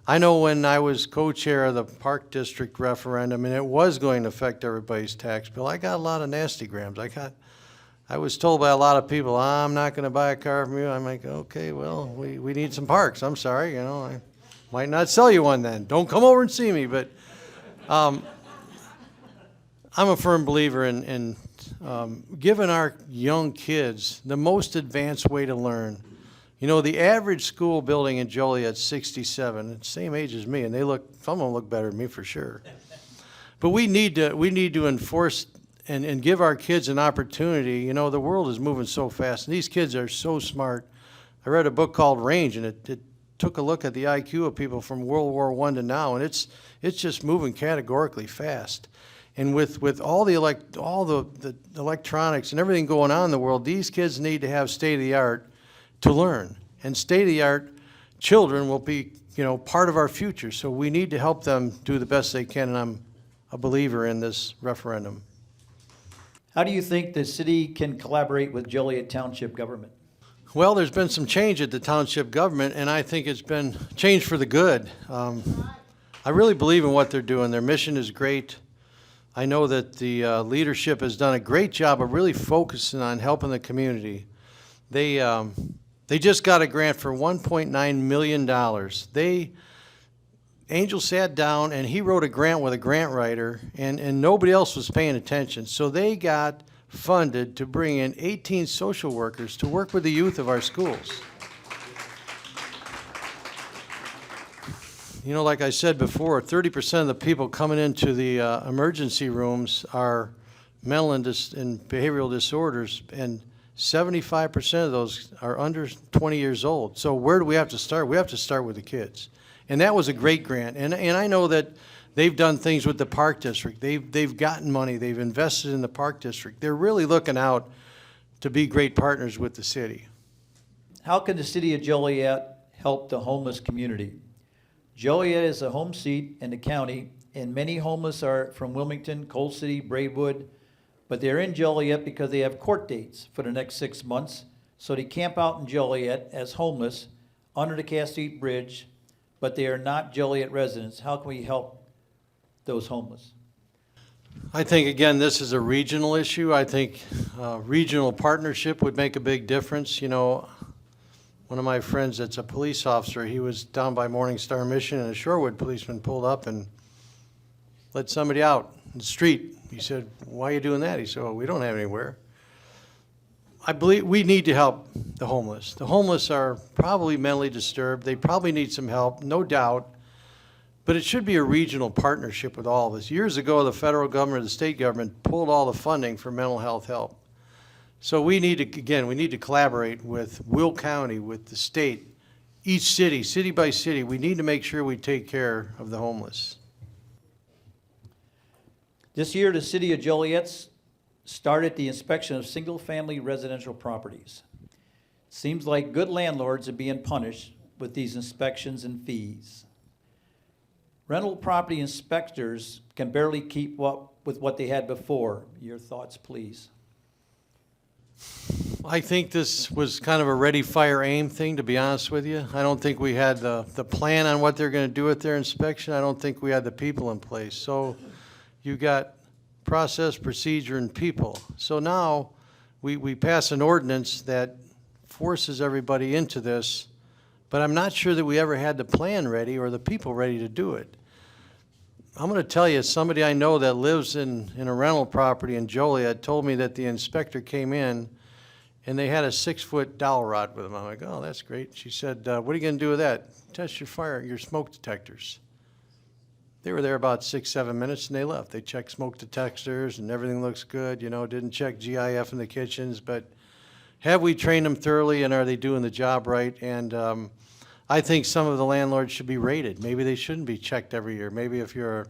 I know when I was co-chair of the Park District referendum and it was going to affect everybody's tax bill, I got a lot of nasty grams. I was told by a lot of people, I'm not going to buy a car from you. I'm like, okay, well, we need some parks. I'm sorry, you know, I might not sell you one then. Don't come over and see me. But I'm a firm believer in giving our young kids the most advanced way to learn. You know, the average school building in Joliet's 67, same age as me, and some of them look better than me for sure. But we need to enforce and give our kids an opportunity. You know, the world is moving so fast, and these kids are so smart. I read a book called Range, and it took a look at the IQ of people from World War I to now, and it's just moving categorically fast. And with all the electronics and everything going on in the world, these kids need to have state-of-the-art to learn. And state-of-the-art children will be, you know, part of our future. So we need to help them do the best they can, and I'm a believer in this referendum. How do you think the city can collaborate with Joliet Township government? Well, there's been some change at the township government, and I think it's been changed for the good. I really believe in what they're doing. Their mission is great. I know that the leadership has done a great job of really focusing on helping the community. They just got a grant for $1.9 million. Angel sat down and he wrote a grant with a grant writer, and nobody else was paying attention. So they got funded to bring in 18 social workers to work with the youth of our schools. You know, like I said before, 30% of the people coming into the emergency rooms are mental and behavioral disorders, and 75% of those are under 20 years old. So where do we have to start? We have to start with the kids. And that was a great grant. And I know that they've done things with the Park District. They've gotten money. They've invested in the Park District. They're really looking out to be great partners with the city. How can the city of Joliet help the homeless community? Joliet is a home seat in the county, and many homeless are from Wilmington, Coal City, Braidwood, but they're in Joliet because they have court dates for the next 6 months, so they camp out in Joliet as homeless under the Cass Street Bridge, but they are not Joliet residents. How can we help those homeless? I think, again, this is a regional issue. I think regional partnership would make a big difference. You know, one of my friends that's a police officer, he was down by Morning Star Mission, and a Shorewood policeman pulled up and let somebody out in the street. He said, "Why are you doing that?" He said, "Well, we don't have anywhere." I believe we need to help the homeless. The homeless are probably mentally disturbed. They probably need some help, no doubt. But it should be a regional partnership with all of us. Years ago, the federal government, the state government pulled all the funding for mental health help. So we need to collaborate with Will County, with the state, each city, city by city. We need to make sure we take care of the homeless. This year, the city of Joliet started the inspection of single-family residential properties. Seems like good landlords are being punished with these inspections and fees. Rental property inspectors can barely keep up with what they had before. Your thoughts, please. I think this was kind of a ready, fire, aim thing, to be honest with you. I don't think we had the plan on what they're going to do with their inspection. I don't think we had the people in place. So you got process, procedure, and people. So now we pass an ordinance that forces everybody into this, but I'm not sure that we ever had the plan ready or the people ready to do it. I'm going to tell you, somebody I know that lives in a rental property in Joliet told me that the inspector came in and they had a 6-foot dowel rod with them. I'm like, oh, that's great. She said, what are you gonna do with that? Test your smoke detectors. They were there about 6-7 minutes and they left. They checked smoke detectors and everything looks good, didn't check GIF in the kitchens, but have we trained them thoroughly and are they doing the job right? And I think some of the landlords should be rated. Maybe they shouldn't be checked every year. Maybe if you're a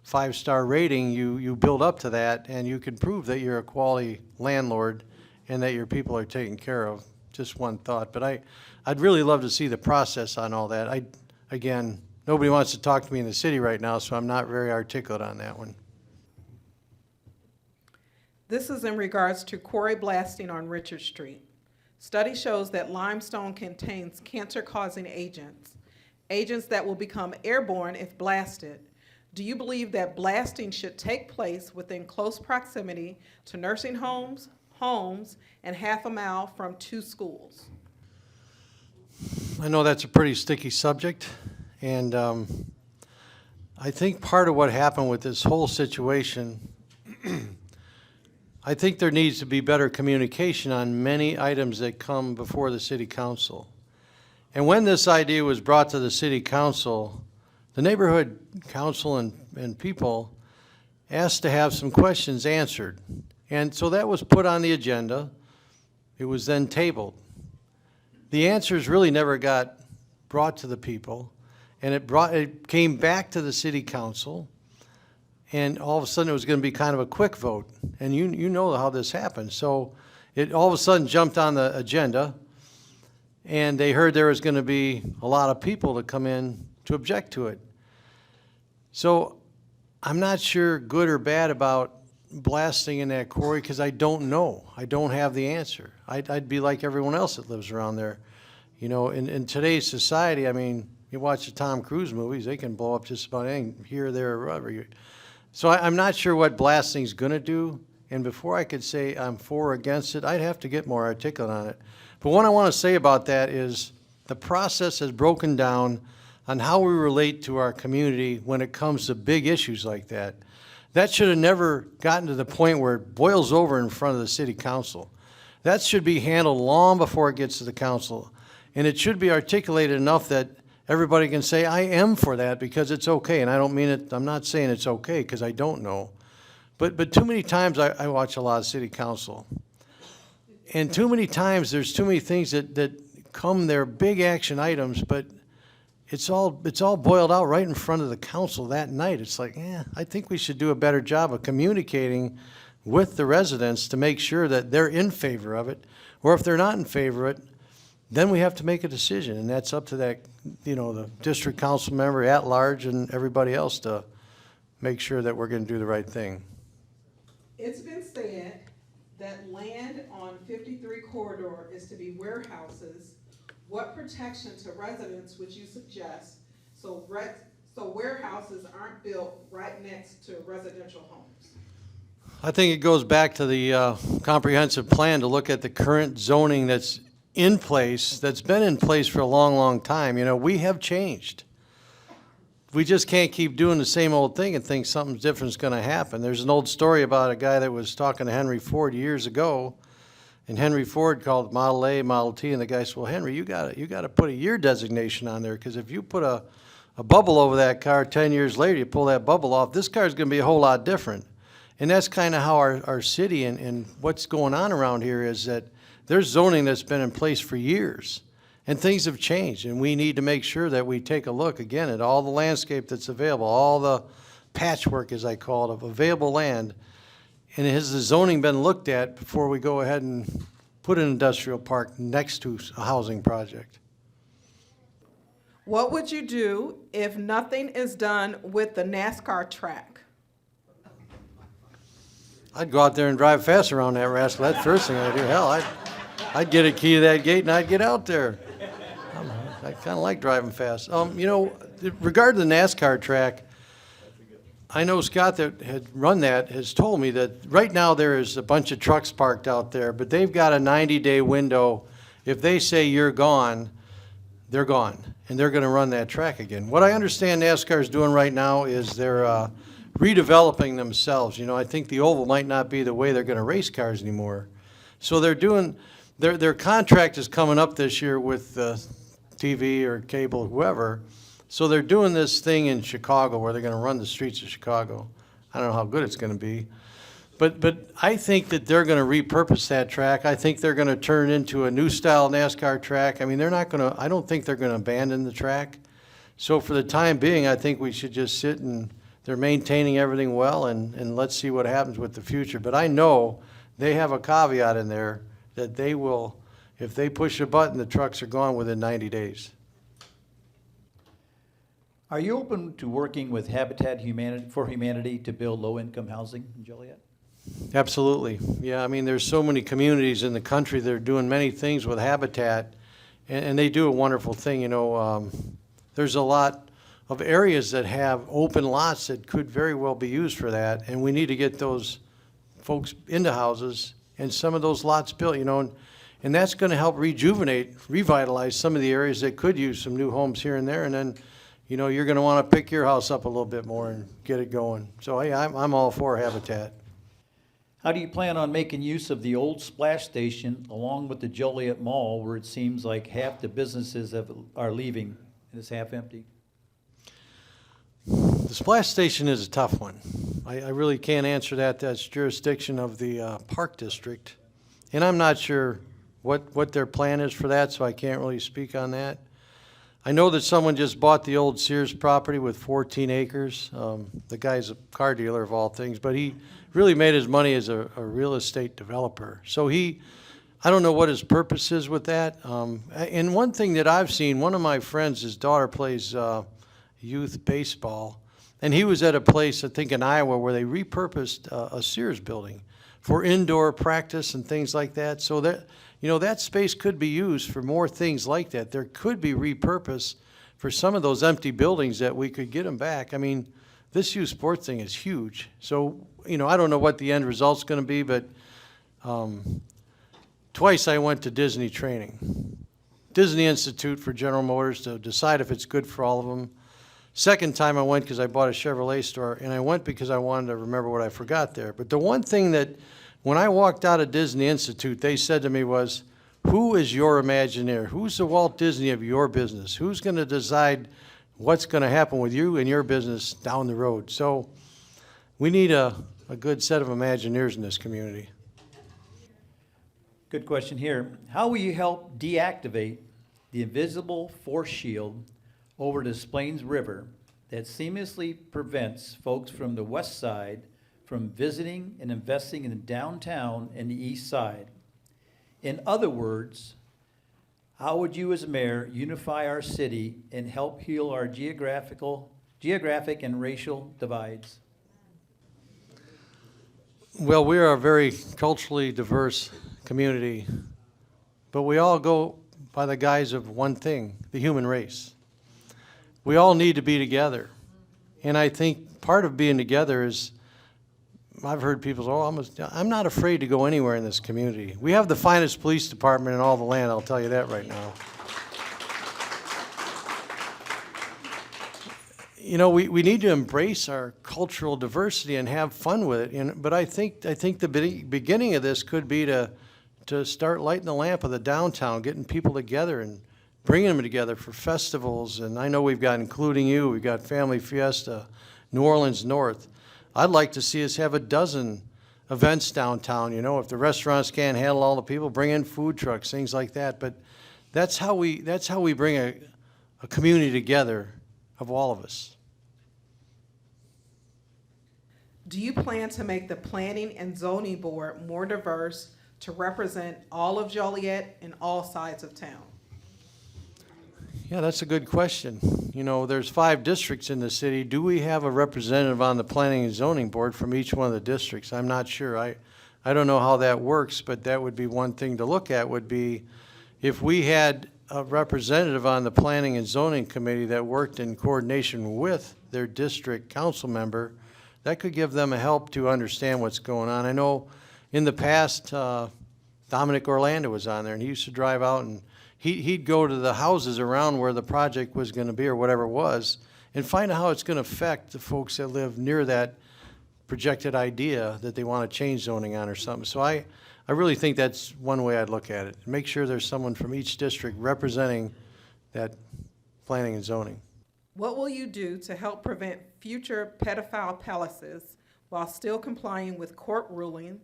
5-star rating, you build up to that and you can prove that you're a quality landlord and that your people are taken care of. Just one thought, but I'd really love to see the process on all that. Again, nobody wants to talk to me in the city right now, so I'm not very articulate on that one. This is in regards to quarry blasting on Richard Street. Study shows that limestone contains cancer-causing agents, agents that will become airborne if blasted. Do you believe that blasting should take place within close proximity to nursing homes, and half a mile from 2 schools? I know that's a pretty sticky subject, and I think part of what happened with this whole situation, I think there needs to be better communication on many items that come before the city council. And when this idea was brought to the city council, the neighborhood council and people asked to have some questions answered. And so that was put on the agenda. It was then tabled. The answers really never got brought to the people, and it came back to the city council, and all of a sudden it was going to be kind of a quick vote. And you know how this happened. So it all of a sudden jumped on the agenda, and they heard there was going to be a lot of people to come in to object to it. So I'm not sure good or bad about blasting in that quarry because I don't know. I don't have the answer. I'd be like everyone else that lives around there. In today's society, I mean, you watch the Tom Cruise movies, they can blow up just about anything here, there, or wherever. So I'm not sure what blasting's gonna do, and before I could say I'm for or against it, I'd have to get more articulate on it. But what I wanna say about that is the process has broken down on how we relate to our community when it comes to big issues like that. That should have never gotten to the point where it boils over in front of the city council. That should be handled long before it gets to the council. And it should be articulated enough that everybody can say, I am for that because it's okay. And I don't mean it, I'm not saying it's okay because I don't know. But too many times I watch a lot of city council. And too many times there's too many things that come, they're big action items, but it's all boiled out right in front of the council that night. It's like, I think we should do a better job of communicating with the residents to make sure that they're in favor of it. Or if they're not in favor of it, then we have to make a decision. And that's up to that, the district council member at large and everybody else to make sure that we're going to do the right thing. It's been said that land on 53 corridor is to be warehouses. What protection to residents would you suggest so warehouses aren't built right next to residential homes? I think it goes back to the comprehensive plan to look at the current zoning that's in place, that's been in place for a long, long time. We have changed. We just can't keep doing the same old thing and think something different is going to happen. There's an old story about a guy that was talking to Henry Ford years ago. And Henry Ford called Model A, Model T, and the guy said, well, Henry, you got to put a year designation on there, because if you put a bubble over that car 10 years later, you pull that bubble off, this car is going to be a whole lot different. And that's kind of how our city and what's going on around here is that there's zoning that's been in place for years, and things have changed, and we need to make sure that we take a look again at all the landscape that's available, all the patchwork, as I call it, of available land. And has the zoning been looked at before we go ahead and put an industrial park next to a housing project? What would you do if nothing is done with the NASCAR track? I'd go out there and drive fast around that rascal. That's the first thing I'd do. Hell, I'd get a key to that gate and I'd get out there. I kind of like driving fast. Regarding the NASCAR track, I know Scott that had run that has told me that right now there is a bunch of trucks parked out there, but they've got a 90-day window. If they say you're gone, they're gone, and they're going to run that track again. What I understand NASCAR is doing right now is they're redeveloping themselves. I think the oval might not be the way they're going to race cars anymore. So they're doing their contract is coming up this year with TV or cable, whoever. So they're doing this thing in Chicago where they're going to run the streets of Chicago. I don't know how good it's going to be. But I think that they're going to repurpose that track. I think they're going to turn it into a new style NASCAR track. I mean, they're not going to, I don't think they're going to abandon the track. So for the time being, I think we should just sit and they're maintaining everything well, and let's see what happens with the future. But I know they have a caveat in there that they will, if they push a button, the trucks are gone within 90 days. Are you open to working with for Humanity to build low-income housing in Joliet? Absolutely. Yeah, I mean, there's so many communities in the country that are doing many things with Habitat, and they do a wonderful thing. You know, there's a lot of areas that have open lots that could very well be used for that, and we need to get those folks into houses and some of those lots built, you know, and that's going to help revitalize some of the areas that could use some new homes here and there, and then, you know, you're going to want to pick your house up a little bit more and get it going. So, hey, I'm all for Habitat. How do you plan on making use of the old splash station along with the Joliet Mall, where it seems like half the businesses are leaving and it's half empty? The splash station is a tough one. I really can't answer that. That's jurisdiction of the Park District. And I'm not sure what their plan is for that, so I can't really speak on that. I know that someone just bought the old Sears property with 14 acres. The guy's a car dealer of all things, but he really made his money as a real estate developer. So I don't know what his purpose is with that. And one thing that I've seen, one of my friends, his daughter plays youth baseball, and he was at a place, I think in Iowa, where they repurposed a Sears building for indoor practice and things like that. So that, you know, that space could be used for more things like that. There could be repurposed for some of those empty buildings that we could get them back. I mean, this youth sports thing is huge. So, you know, I don't know what the end result's going to be, but twice I went to Disney training. Disney Institute for General Motors to decide if it's good for all of them. Second time I went because I bought a Chevrolet store, and I went because I wanted to remember what I forgot there. But the one thing that, when I walked out of Disney Institute, they said to me was, who is your Imagineer? Who's the Walt Disney of your business? Who's going to decide what's going to happen with you and your business down the road? So we need a good set of Imagineers in this community. Good question here. How will you help deactivate the invisible force shield over the Des Plaines River that seamlessly prevents folks from the west side from visiting and investing in downtown and the east side? In other words, how would you as mayor unify our city and help heal our geographic and racial divides? Well, we are a very culturally diverse community, but we all go by the guise of one thing, the human race. We all need to be together. And I think part of being together is, I've heard people say, oh, I'm not afraid to go anywhere in this community. We have the finest police department in all the land, I'll tell you that right now. You know, we need to embrace our cultural diversity and have fun with it. But I think the beginning of this could be to start lighting the lamp of the downtown, getting people together and bringing them together for festivals. And I know we've got, including you, we've got Family Fiesta, New Orleans North. I'd like to see us have a dozen events downtown. You know, if the restaurants can't handle all the people, bring in food trucks, things like that. But that's how we bring a community together of all of us. Do you plan to make the Planning and Zoning Board more diverse to represent all of Joliet and all sides of town? Yeah, that's a good question. You know, there's 5 districts in the city. Do we have a representative on the Planning and Zoning Board from each one of the districts? I'm not sure. I don't know how that works, but that would be one thing to look at, would be if we had a representative on the Planning and Zoning Committee that worked in coordination with their district council member, that could give them a help to understand what's going on. I know in the past, Dominic Orlando was on there, and he used to drive out and he'd go to the houses around where the project was going to be or whatever it was and find out how it's going to affect the folks that live near that projected idea that they want to change zoning on or something. So I I really think that's one way I'd look at it. Make sure there's someone from each district representing that planning and zoning. What will you do to help prevent future pedophile palaces while still complying with court ruling?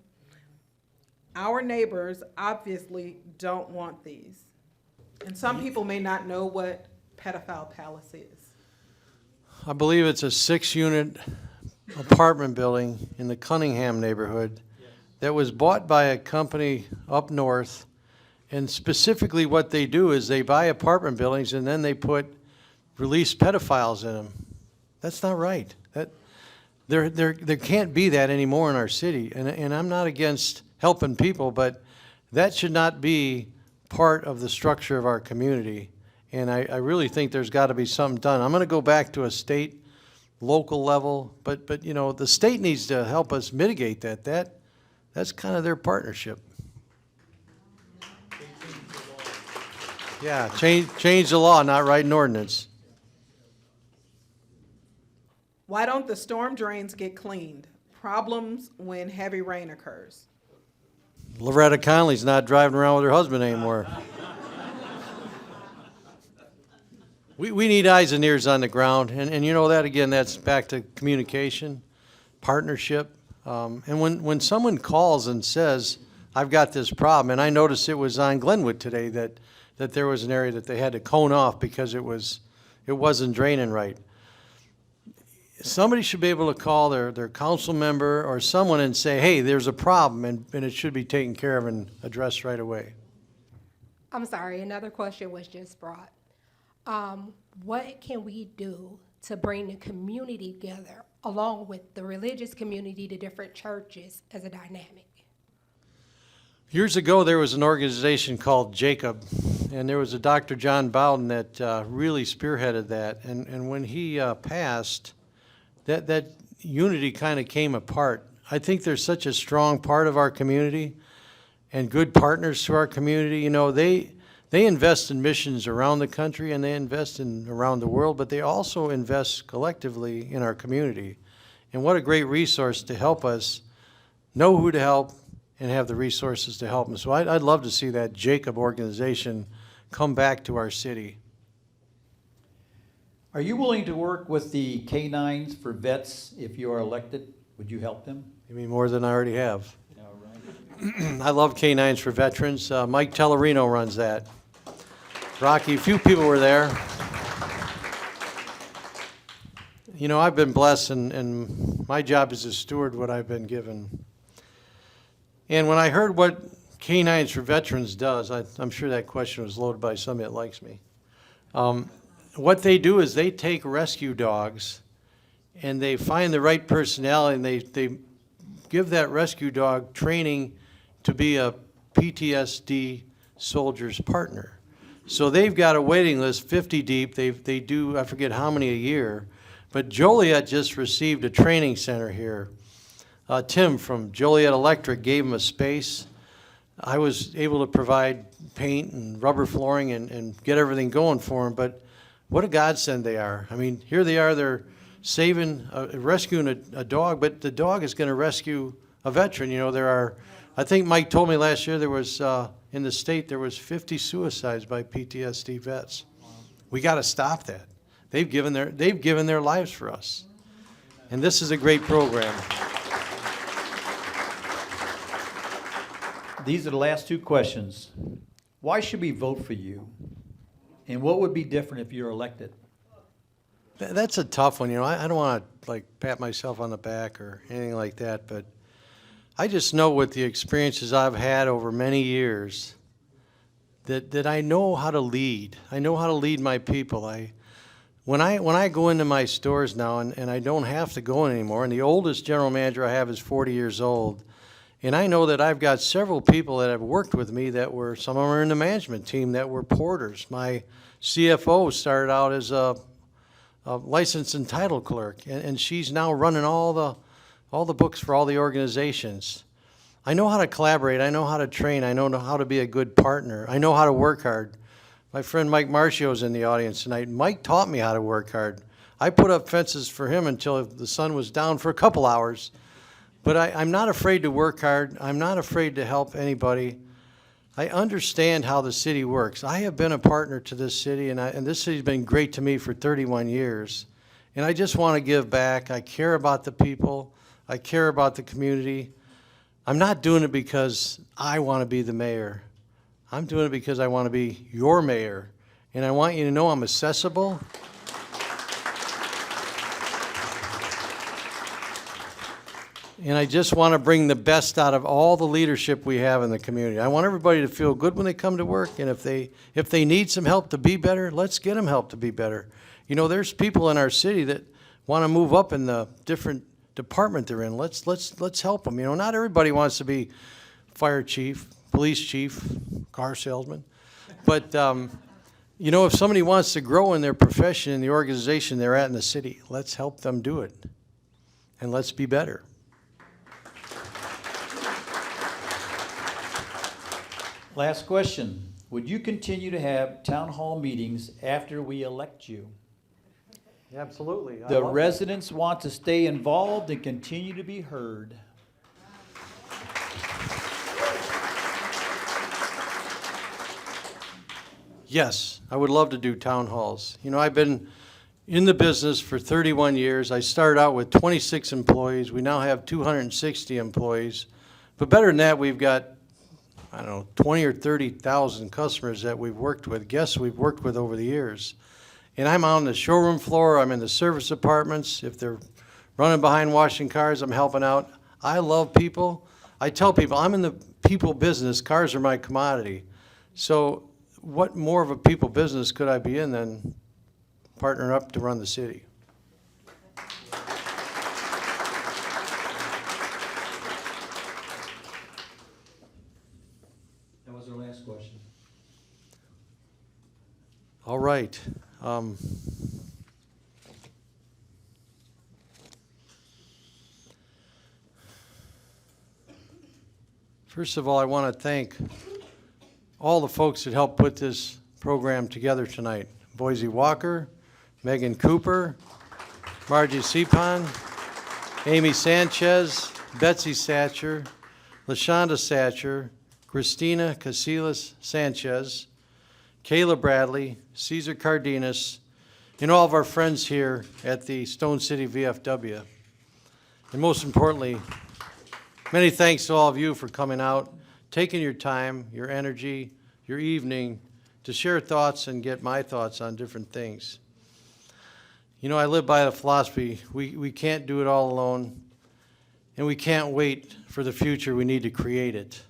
Our neighbors obviously don't want these. And some people may not know what pedophile palace is. I believe it's a 6-unit apartment building in the Cunningham neighborhood that was bought by a company up north. And specifically what they do is they buy apartment buildings and then they put released pedophiles in them. That's not right. There can't be that anymore in our city. And I'm not against helping people, but that should not be part of the structure of our community. And I really think there's got to be something done. I'm going to go back to a state, local level, but you know, the state needs to help us mitigate that. That's kind of their partnership. Yeah, change the law, not write an ordinance. Why don't the storm drains get cleaned? Problems when heavy rain occurs. Loretta Conley's not driving around with her husband anymore. We need eyes and ears on the ground, and you know that, again, that's back to communication, partnership. And when someone calls and says, I've got this problem, and I noticed it was on Glenwood today that there was an area that they had to cone off because it wasn't draining right. Somebody should be able to call their council member or someone and say, hey, there's a problem, and it should be taken care of and addressed right away. I'm sorry, another question was just brought. What can we do to bring the community together along with the religious community, the different churches as a dynamic? Years ago, there was an organization called Jacob, and there was a Dr. John Bowden that really spearheaded that. And when he passed, that unity kind of came apart. I think there's such a strong part of our community and good partners to our community. You know, they invest in missions around the country and they invest in around the world, but they also invest collectively in our community. And what a great resource to help us know who to help and have the resources to help them. So I'd love to see that Jacob organization come back to our city. Are you willing to work with the K-9s for vets if you are elected? Would you help them? You mean more than I already have? All right. I love K-9s for veterans. Mike Tellerino runs that. Rocky, a few people were there. You know, I've been blessed, and my job is to steward what I've been given. And when I heard what K-9s for Veterans does, I'm sure that question was loaded by somebody that likes me. What they do is they take rescue dogs and they find the right personality and they give that rescue dog training to be a PTSD soldier's partner. So they've got a waiting list, 50 deep. They do, I forget how many a year. But Joliet just received a training center here. Tim from Joliet Electric gave him a space. I was able to provide paint and rubber flooring and get everything going for him. But what a godsend they are. I mean, here they are, they're rescuing a dog, but the dog is going to rescue a veteran. You know, there are, I think Mike told me last year there was, in the state, there was 50 suicides by PTSD vets. We got to stop that. They've given their lives for us. And this is a great program. These are the last two questions. Why should we vote for you? And what would be different if you're elected? That's a tough one. You know, I don't want to like pat myself on the back or anything like that, but I just know with the experiences I've had over many years that I know how to lead. I know how to lead my people. When I go into my stores now and I don't have to go in anymore, and the oldest general manager I have is 40 years old, and I know that I've got several people that have worked with me that were, some of them are in the management team that were porters. My CFO started out as a license and title clerk, and she's now running all the books for all the organizations. I know how to collaborate. I know how to train. I know how to be a good partner. I know how to work hard. My friend Mike Marcio's in the audience tonight. Mike taught me how to work hard. I put up fences for him until the sun was down for a couple hours. But I'm not afraid to work hard. I'm not afraid to help anybody. I understand how the city works. I have been a partner to this city, and this city's been great to me for 31 years. And I just want to give back. I care about the people. I care about the community. I'm not doing it because I want to be the mayor. I'm doing it because I want to be your mayor. And I want you to know I'm accessible. And I just want to bring the best out of all the leadership we have in the community. I want everybody to feel good when they come to work, and if they need some help to be better, let's get them help to be better. You know, there's people in our city that want to move up in the different department they're in. Let's help them. You know, not everybody wants to be fire chief, police chief, car salesman. But, you know, if somebody wants to grow in their profession, in the organization they're at in the city, let's help them do it. And let's be better. Last question. Would you continue to have town hall meetings after we elect you? Absolutely. The residents want to stay involved and continue to be heard. Yes, I would love to do town halls. You know, I've been in the business for 31 years. I started out with 26 employees. We now have 260 employees. But better than that, we've got, I don't know, 20 or 30,000 customers that we've worked with, guests we've worked with over the years. And I'm on the showroom floor, I'm in the service departments. If they're running behind washing cars, I'm helping out. I love people. I tell people, I'm in the people business, cars are my commodity. So what more of a people business could I be in than partnering up to run the city? That was our last question. All right. First of all, I want to thank all the folks that helped put this program together tonight. Boise Walker, Megan Cooper, Margie Sepon, Amy Sanchez, Betsy Satcher, LaShonda Satcher, Christina Casillas Sanchez, Kayla Bradley, Cesar Cardenas, and all of our friends here at the Stone City VFW. And most importantly, many thanks to all of you for coming out, taking your time, your energy, your evening to share thoughts and get my thoughts on different things. You know, I live by the philosophy, we can't do it all alone, and we can't wait for the future, we need to create it.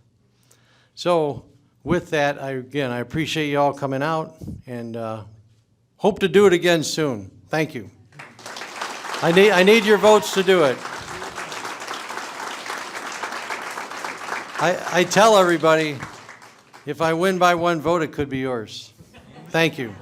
So with that, I appreciate you all coming out, and hope to do it again soon. Thank you. I need your votes to do it. I tell everybody, if I win by one vote, it could be yours. Thank you.